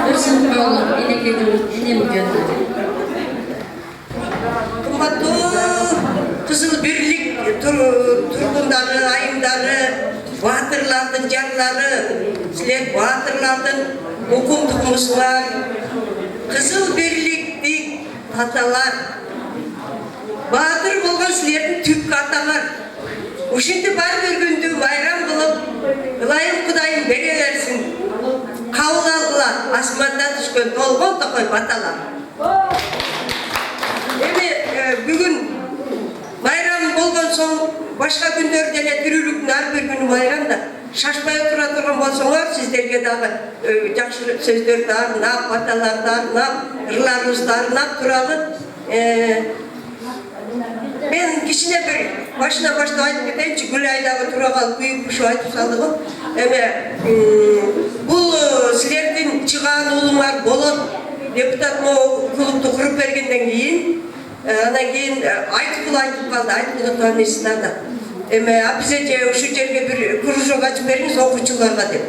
Өрсүнбол энекеңин энем жөнүндө Кымбаттуу Кызыл Бирлик тургундары, айымдары, баатырлардын жарлары, силер баатырлардын укумдугуңуздар, Кызыл Бирликтик аталар, баатыр болгон силердин түпкү аталар. Ушинти бар бергөндү байрам кылып, ылайым Кудайым бере берсин. Кабыл алгыла асмандан түшкөн толгон токой баталар. Эми бүгүн байрам болгон соң башка күндөрдө эле тирүүлүктүн ар бир күнү байрам да шашпай отура турган болсоңор сиздерге дагы жакшы сөздөрдү арнап, баталарды арнап, ырларыбызды арнап туралы. Мен кичине бир башына баштап айтып кетейинчи, Гүлайдагы тура калып күйүп ушуп айтып салды го. Эми бул силердин чыгаан уулуңар болот. Депутат клубду куруп бергенден кийин анан кийин Айткул айтып калды, Айткул таныйсыздар да. Эми бизе же ушу жерге бир кружок ачып бериңиз окуучуларга деп.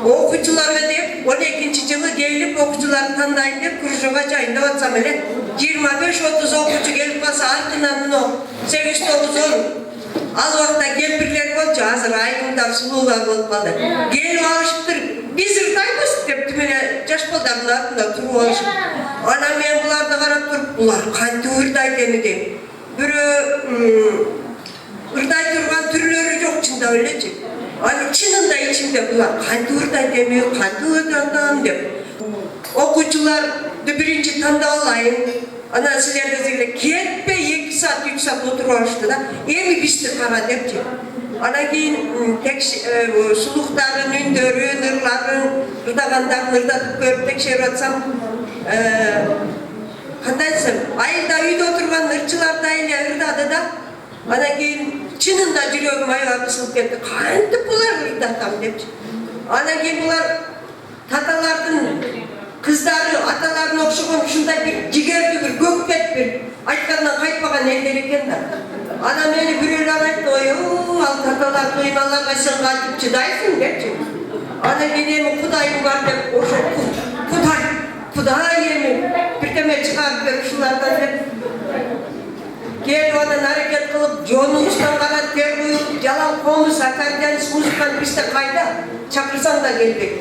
Окуучуларга деп 12-жылы келип окуучуларды тандайын деп кружок ачайын деп атсам эле 25-30 окуучу келип калса артынан мына 8-9 ал убакта кемпирлер болчу, азыр айымдар, сулуулар болуп калды. Келип алышыптыр, биз ыртайбыз деп тимеле жаш балдардын артында туруп алышып. Анан мен буларды карап туруп, булар кантип ырдайт эми деп. Бирөө ырдай турган түрлөрү жок чындап элечи. Анан чынында ичимде булар кантип ырдайт эми, кантип ырдайт деп. Окуучуларды биринчи тандап алайын. Анан силерде кетпей 2 саат, 3 саат отуруп алышты да. Эми бизди кара депчи. Анан кийин сулуктарын, үндөрүн, ырларын, ырдагандарын ырдатып көрүп текшерип атсам, кандай десем, айылда үйдө отурган ырчылар да эле ырдады да. Анан кийин чынында жүрөгүм аябай кысылып кетти. Кантип булар ырдатам депчи. Анан кийин булар таталардын кыздары, аталарына окшогон ушундай бир жигердүү, бир көкпет бир айткандан кайтпаган элдер экен да. Анан мени бирөөлөр айтты, ой, ал таталар кыйналарга сен кантип чыдайсың депчи. Анан кийин эми Кудайым бар деп, ошо Кудай эми бирдеме чыгарып бер ушулардан деп. Келип анан аракет кылып, жонуңуздан гана тер куюп, жалал комуз, аккордеонист музыканы бизде кайда? Чакырсаң да келбек.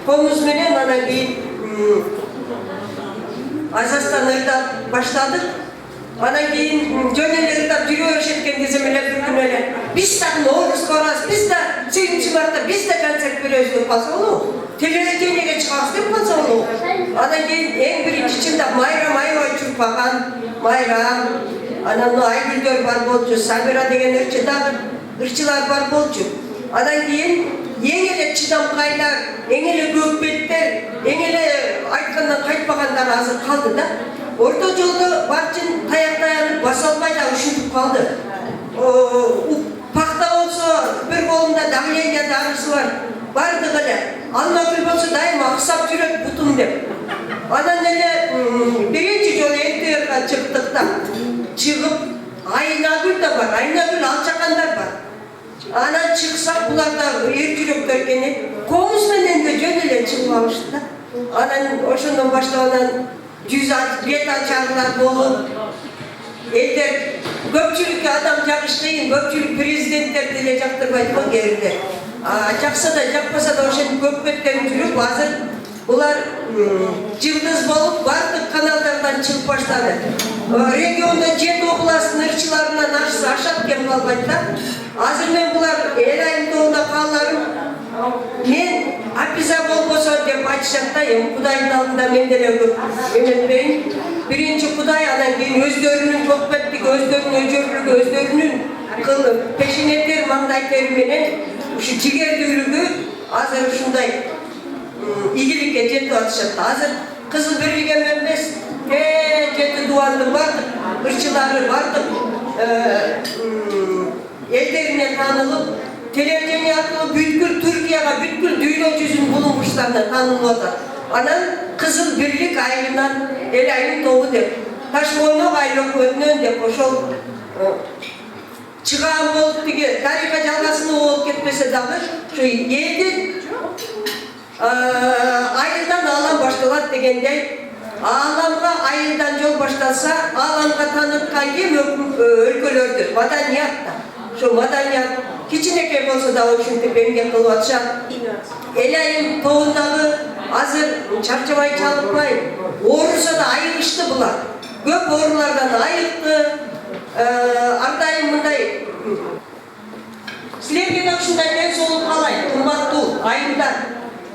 Комуз менен анан кийин Азастан ырдап баштадык. Анан кийин жөн эле ырдап жүрө беришкен кезем эле бир күнү эле биз дагы Ноорузга барабыз, биз да 8-марта биз да концерт беребиз деп калса болобу? Телевидениеге чыгабыз деп калса болобу? Анан кийин эң биринчи чындап Майрам аябай чурпаган, Майрам, анан Айгүлдөр бар болчу, Сабира деген ырчы дагы ырчылар бар болчу. Анан кийин эң эле чыдамкайлар, эң эле көкпеттер, эң эле айткандан кайтпагандар азыр калды да. Орто жолдо барчын таянып баса албай да ушинтип калды. Пакта болсо бир колунда давление дарысы бар. Бардыгы эле. Алмагүл болсо дайыма аксап жүрөт бутум деп. Adan ele birinci yol ettiğe çıktık da çıkıp Aynagül de var. Aynagül alçakanlar var. Anan çıksak bunlar da erkülükler gene komuzmenen de jönele çıkmamıştı. Anan oşundan başlanan bet açarlar bolup elder köpçülük adam jakışlayın, köpçülük prezidentler dile jaktırmaydı o geride. Jaksa da jakmasa da oşun köpbetlerin жүрүp azır bular yıldız bolup bardык kanallardan çıkıp başladı. Regionda 7 okula sınırçılarından aşat kem kalmaydı da. Azır men bular el ayımda kalarım. Men apiza bolbosa dep айтышаттайым. Кудайдын алдында мен деле көп эметпейин. Birinci Kuday anan keyin özlөрүнүн көкбеттиги, özlөрүнүн өжөрлүгү, özlөрүнүн пешенеттер, маңдайтери менен ушу жигердүүлүгү азыр ушундай ийгиликке жетип атышат. Азыр кызыл бирлиге эмес, жети дубандын бардык ырчылары, бардык элдерине таанылып, телевидение аркылуу бүткүл Түркияга, бүткүл дүйнө жүзүнүн булунгучтарына таанылып атат. Анан кызыл бирлик айылынан эл айылын тобу деп, Ташмойнок айыл өкмөтүнөн деп ошол чыгаан болуп тиги тарыха жалгасуу болуп кетпесе дагы ушу элдин айылдан аалам башталат дегендей, ааламга айылдан жол башталса, ааламга тааныткан ким өлкөлөрдү, маданият да. Ошо маданият кичинекей болсо да ушинтип эмгек кылып атышат. Эл айыл тобундагы азыр чарчабай чалыкпай, ооруса да айыгышты булар. Көп оорулардан айыкты. Ар дайым мындай силерге да ушундай ден соолук каалайм, кымбаттуу айымдар.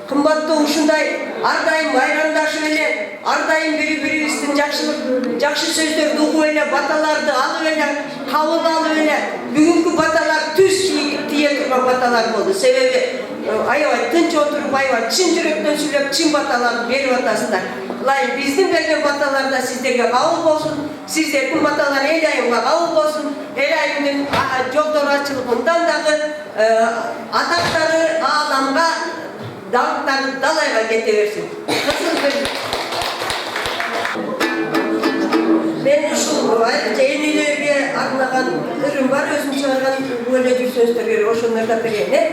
Кымбаттуу ушундай ар дайым майрамдашып эле, ар дайым бири-бирибиздин жакшы сөздөрдү угуп эле, баталарды алып эле, кабыл алып эле. Бүгүнкү баталар түз тие турган баталар болду. Себеби аябай тынч отуруп, аябай чын жүрөктөн сүйлөп, чын баталарды берип атасыздар. Лайым биздин берген баталар да сиздерге кабыл болсун. Сиздердин баталар эл айымга кабыл болсун. Эл айымдын жолдору ачылып, мындан дагы атактары ааламга, даңктары далайга кете берсин. Мен ушул энелерге арнаган ырым бар, өзүм чыгарган өлө жүрсөңүздөр, ошондорду берейин.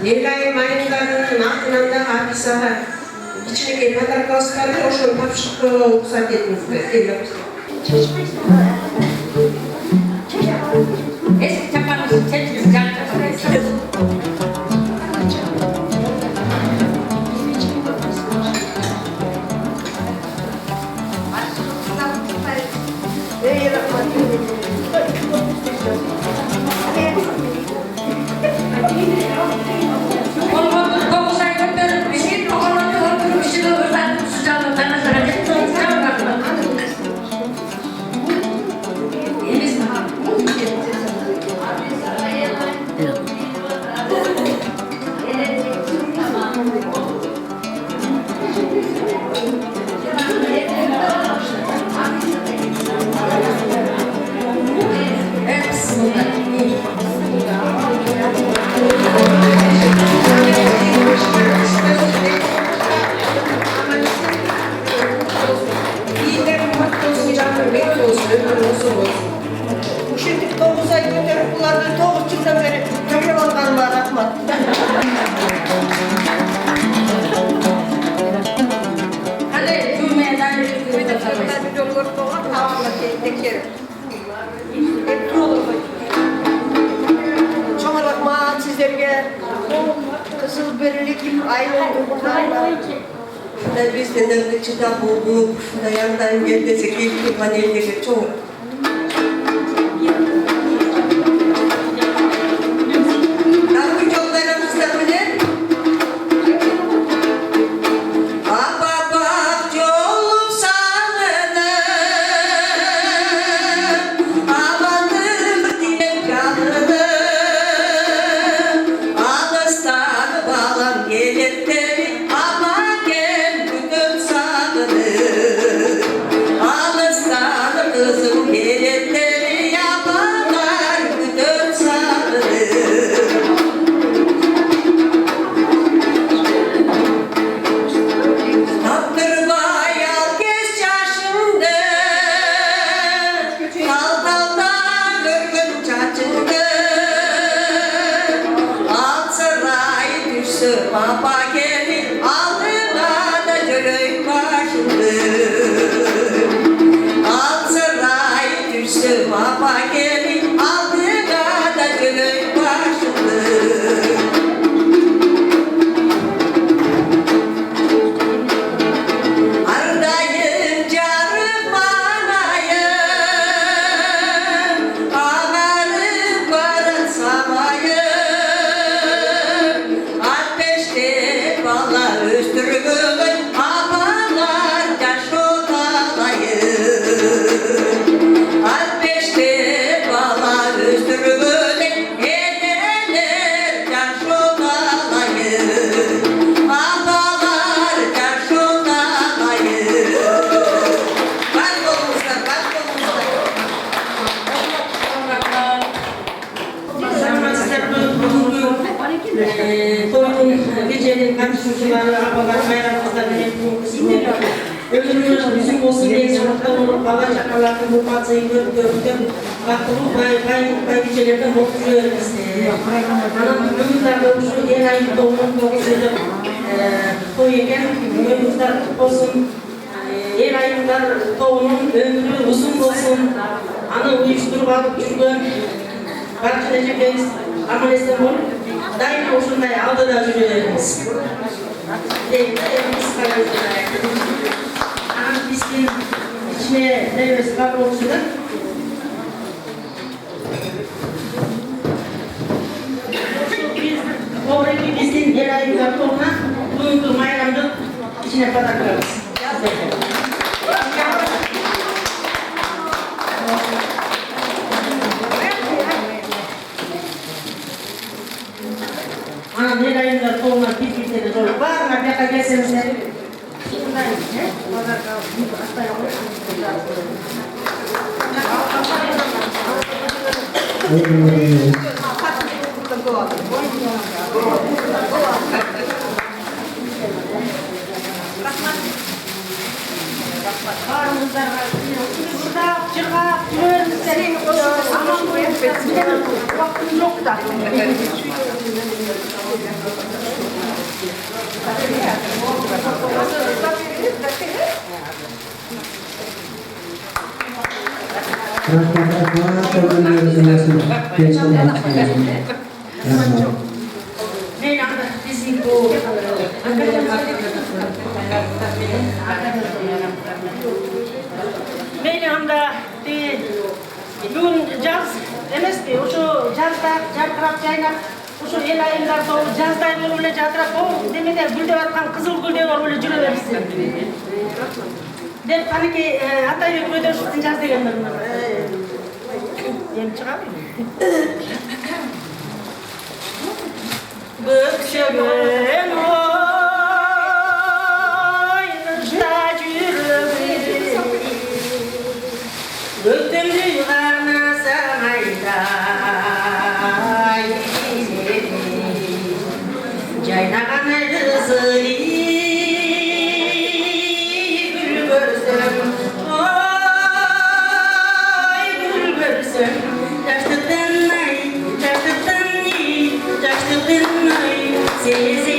Елайым айымдарының атынан да Аписаға кичинекей подарка алышкарды, ошону тапшырып коюуга уруксат этиңиздер. берелик айыл biz de çıta buldu, yandan geldi ki panelde çok. Nasıl çok dayanmışlar bile? Bak yolum sağlığına, amandır diye canını, ağızdan bağlan geletleri, ama gel bütün sağlığını, ağızdan kızım geletleri, yaparlar bütün sağlığını. Tattırmay al kes yaşında, Kaltaldan görgün çaçında, Al saray düşsün baba gelin, Aldığına da cölük başında. Al saray düşsün baba gelin, Aldığına da cölük başında. Ardayım canım manayım, ağarım varın samayım, ateşte bala üstürgümün, abalar yaş odalayım. Ateşte bala üstürgümün, ederler yaş odalayım. Abalar yaş odalayım. Bak olmuşlar, bak olmuşlar. Toyun gecenin katılımcıları, abalar, bayram kızları hepsinin kısmı. Ömrümüz bizim olsun diye mutlu olup bala çakalarını bu parçayı gördüm. Baktım bay gecelerden okuyoruz. Anam ömürlerde şu el ayı doğumun doğusuydu. Toyuken ömürler olsun. El ayında doğumun ömrü uzun olsun. Anı uyuşturup alıp жүрген. Barcha necemiz amalesden olup daim oşunday aldıda жүрüyoruz. Anam pistin içine devres kavruluşudur. Oradaki bizim el ayında toğuna bugünkü bayramda içine pataklarız. Anam el ayında toğuna pislikleri zor. Bağırma bir yaka gelseniz ne? Burada çırğa, seni aman bu vaktim yok da. Meylanda bizim bu Meylanda bugün jaz emesdi. Oşo jazda jarkırap jaynap, oşo el ayında jazday bolуп эле жатырат. О, демеде гүлдөп аткан кызыл гүлдөй болуп эле жүрө берсин. Деп канеки Атайбек Өйдөшевдин жаз деген эми чыгабы? Bıkşığın oynuşta жүрөгүм, Көктемді қарнасам айдай, жайнаған қызыл гүл көрсем, ой гүл көрсем, жаштықтан ай, жаштықтан ай, жаштықтан ай, сезем.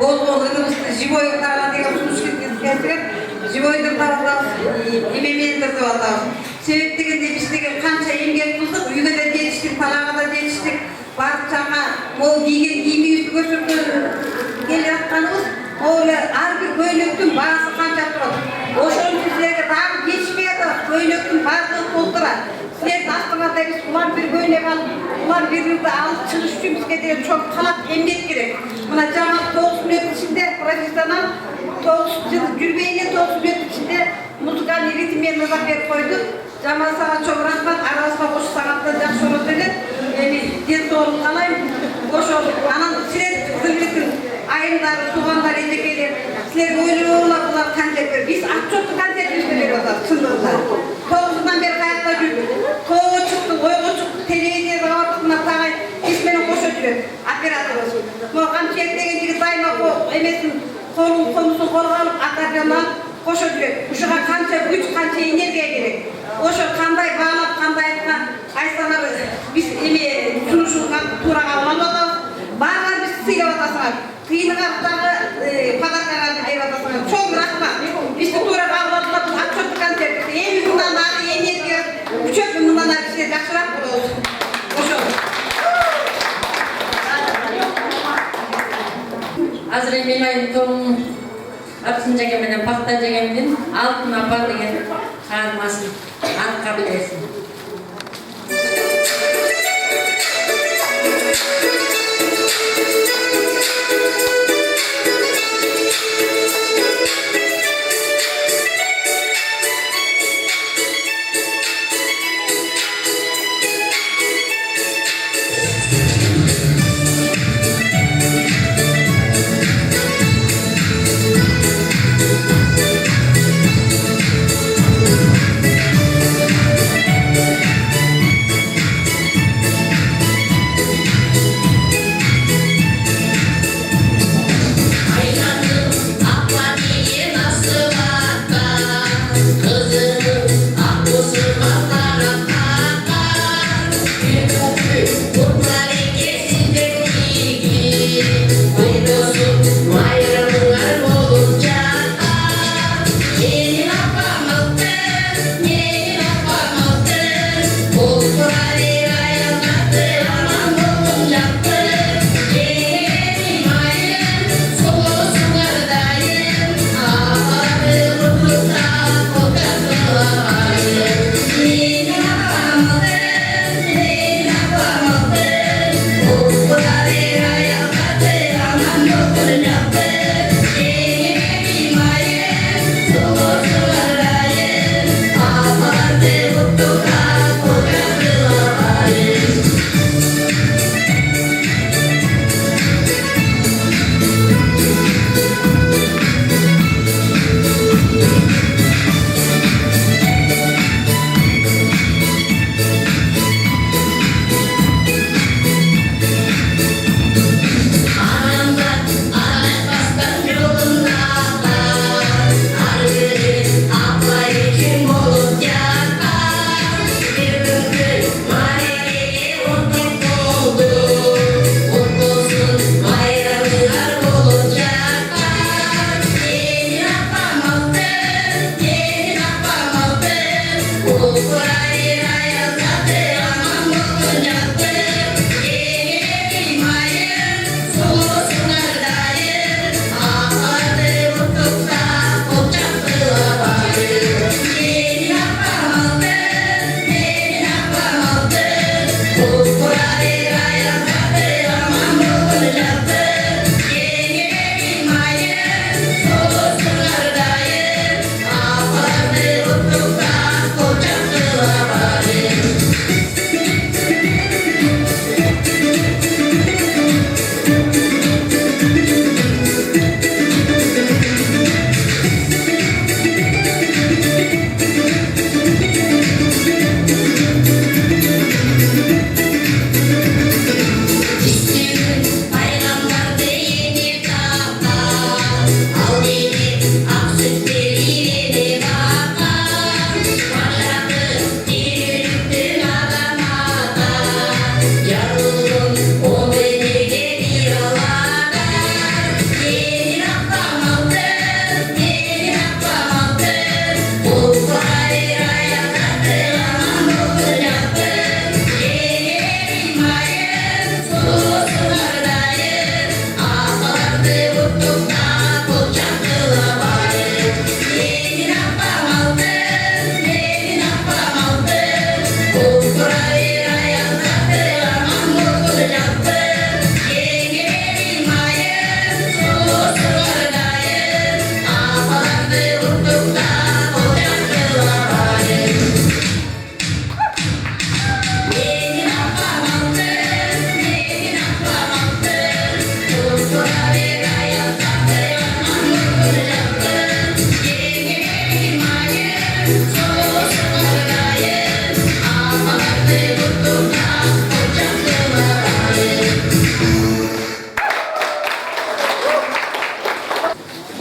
болгон ыныбызды живой тагына деген сунуш келтирет. Живойдун тагында эмемендирди атабыз. Себеп дегенде биз деген канча эмгек кылдык, үйгө да жетиштик, талага да жетиштик. Барчага мол кийген кийимибизди көрсөтүп келе жатканыбыз, могу ар бир көйлөктүн баасы канча турат. Ошону силерге дагы жетишпей атат. Көйлөктүн баасы толтура. Силердин астыңарда биз улам бир көйлөк алып, улам бири-бирди алып чыгыш үчүн бизге деген чоң канат эмгек керек. Мына жаман 9 мүнөт ичинде профессионал 9 жыл жүрбөй эле 9 мүнөт ичинде музыкалдык ритмге назар берип койду. Жаман сага чоң рахмат, арабызга кошсаңар жакшы болот эле. Эми ден соолук каалайм. Ошол анан силер кызылбектин айымдары, туугандар, эжекейлер, силер ойлоңуңар булар концерт. Биз отчетту концертибизди берип атабыз чындыгында. 9-дан бери каякта жүрдүк. Тоого чыктык, ойго чыктык, телевизорго бардык, тагай биз менен кошо жүрөт операторубуз. Могу Камчек деген жигит дайыма эмесин колун комусун колго алып, аккордеон алып кошо жүрөт. Ушуга канча күч, канча энергия керек. Ошо кандай баалап, кандай айткан айтсаңар биз эме сунушууга туура кабыл алып атабыз. Баарыңар биз сыйлап атасыңар. Кыйыныгар дагы подаркаларды берип атасыңар. Чоң рахмат. Бизди туура кабыл алып отчетту концерт. Эми мындан ары энергия күчөп, мындан ары бизге жакшыраак болобуз. Ошо. Азыр эми Элайым тоонун Арсын жеге менен Пакта жегемдин Алтын апа деген чыгармасын анка билесин.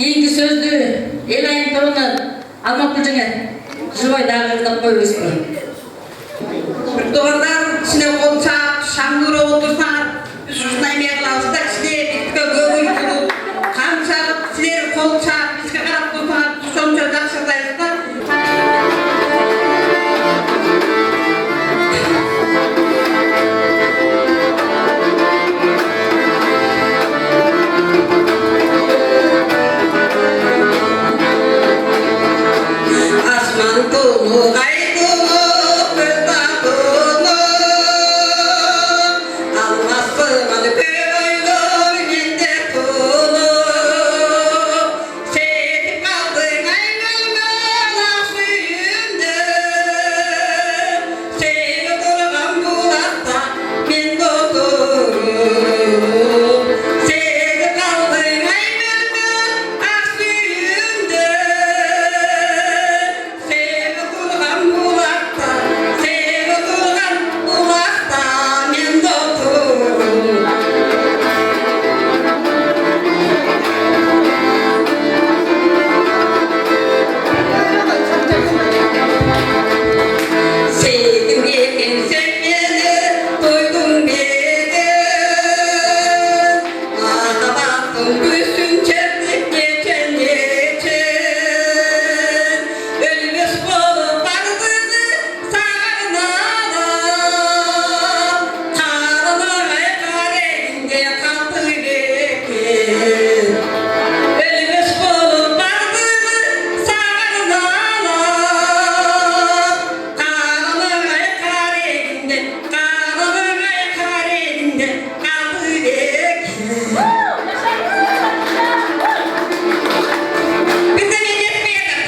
Keyingi sözdü el ayın tonundan almak gücüne Живой дагы ырдап койбойсуңар. Туғандар ішіне қол чап, шаңдыры отырсаңар, біз шушына емей қылабыз да ішіне бізге көңіл бөліп, қанша сілер қол чап, бізге қарап тұрсаңар, сонша жақсы жасайсыз да. Асман туну, ай туну, күлта туну, алмаспын көңілім менде туну. Сетіп қалдың ай гүлгін ақ сүйімді, сені тұрған бұлақта мен отырып. Сетіп қалдың ай гүлгін ақ сүйімді, сені тұрған бұлақта мен отырып. Sevdim yekin sen beni, duydun beni. Ağa baktım gülsün çektik geçen geçen. Ölmüş bolup bardığını sağınalar. Karnına kareyinde kaldı beken. Ölmüş bolup bardığını sağınalar. Karnına kareyinde kaldı beken. Bizden yetmeyelim.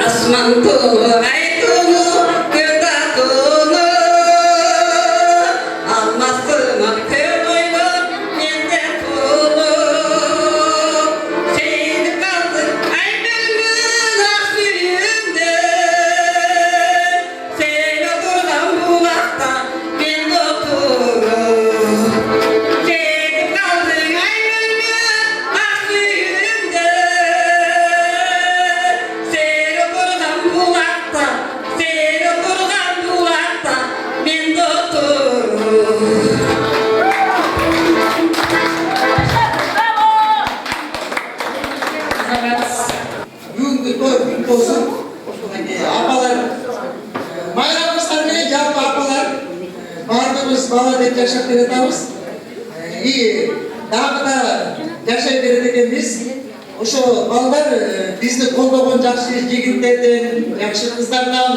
Asman tunu, ay tunu, gölda tunu, almasın köylüğün mende tunu. Seni kaldı ay gülgün ak suyunda, seni oturgan bulakta ben oturup. Seni kaldı ay gülgün ak suyunda, seni oturgan bulakta ben oturup. Бүгінгі той бүт болсын. Апалар, майрамымыздар менен жалпы апалар бардығымыз бала деп жашап беретабыз. И дагы да жашай берет экенбиз. Ошо балдар бизди колдогон жакшы жигиттерден, жакшы кыздардан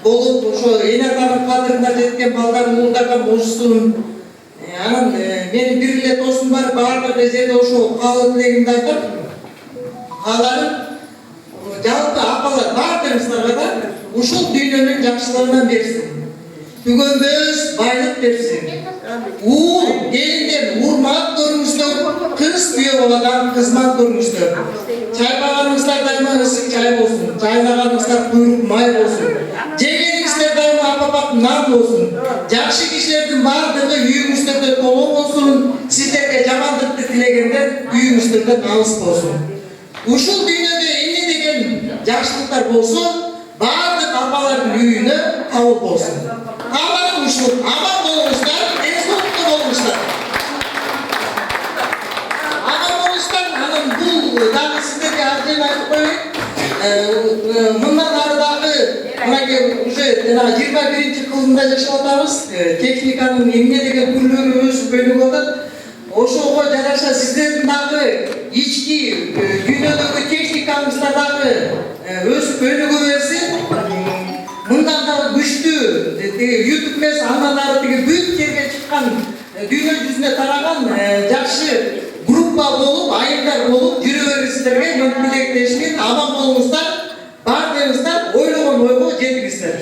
болуп, ошо эне атанын кадырына жеткен балдар уулдардан болушсун. Анан менин бир эле досум бар, баардык жерде ошо каалоо тилегимди айтып, кааларым жалпы апалар баардыгыңыздарга да ушул дүйнөнүн жакшылыгынан берсин. Түгөнбөс байлык берсин. Уул келинден урмат көрүңүздөр, кыз күйөө баладан кызмат көрүңүздөр. Чайпаганыңыздар дайыма ысык чай болсун, чайнаганыңыздар куйрук май болсун. Жегениңиздер дайыма апапак нан болсун. Жакшы кишилердин баардыгы үйүңүздөрдө толуу болсун. Сиздерге жамандыкты тилегендер үйүңүздөрдөн алыс болсун. Ушул дүйнөдө эмне деген жакшылыктар болсо, баардык апалардын үйүнө кабыл болсун. Аман ушул, аман болуңуздар, эсокту болуңуздар. Аман болуңуздар, анан бул дагы сиздерге азыр айтып коеюн. Мындан ары дагы мынакей уже 21-чи кылымда жашап атабыз. Техниканын эмне деген түрлөрү өсүп өнүгүп атат. Ошого жараша сиздердин дагы ички дүйнөдөгү техникаңыздар дагы өсүп өнүгө берсин. Мындан да күчтүү YouTube эмес, андан ары бүт жерге чыккан, дүйнө жүзүнө тараган жакшы группа болуп, айылдар болуп жүрө бериңиздерге мен тилектешмин. Аман болуңуздар, баардыгыңыздар ойлогон ойго жетиңиздер.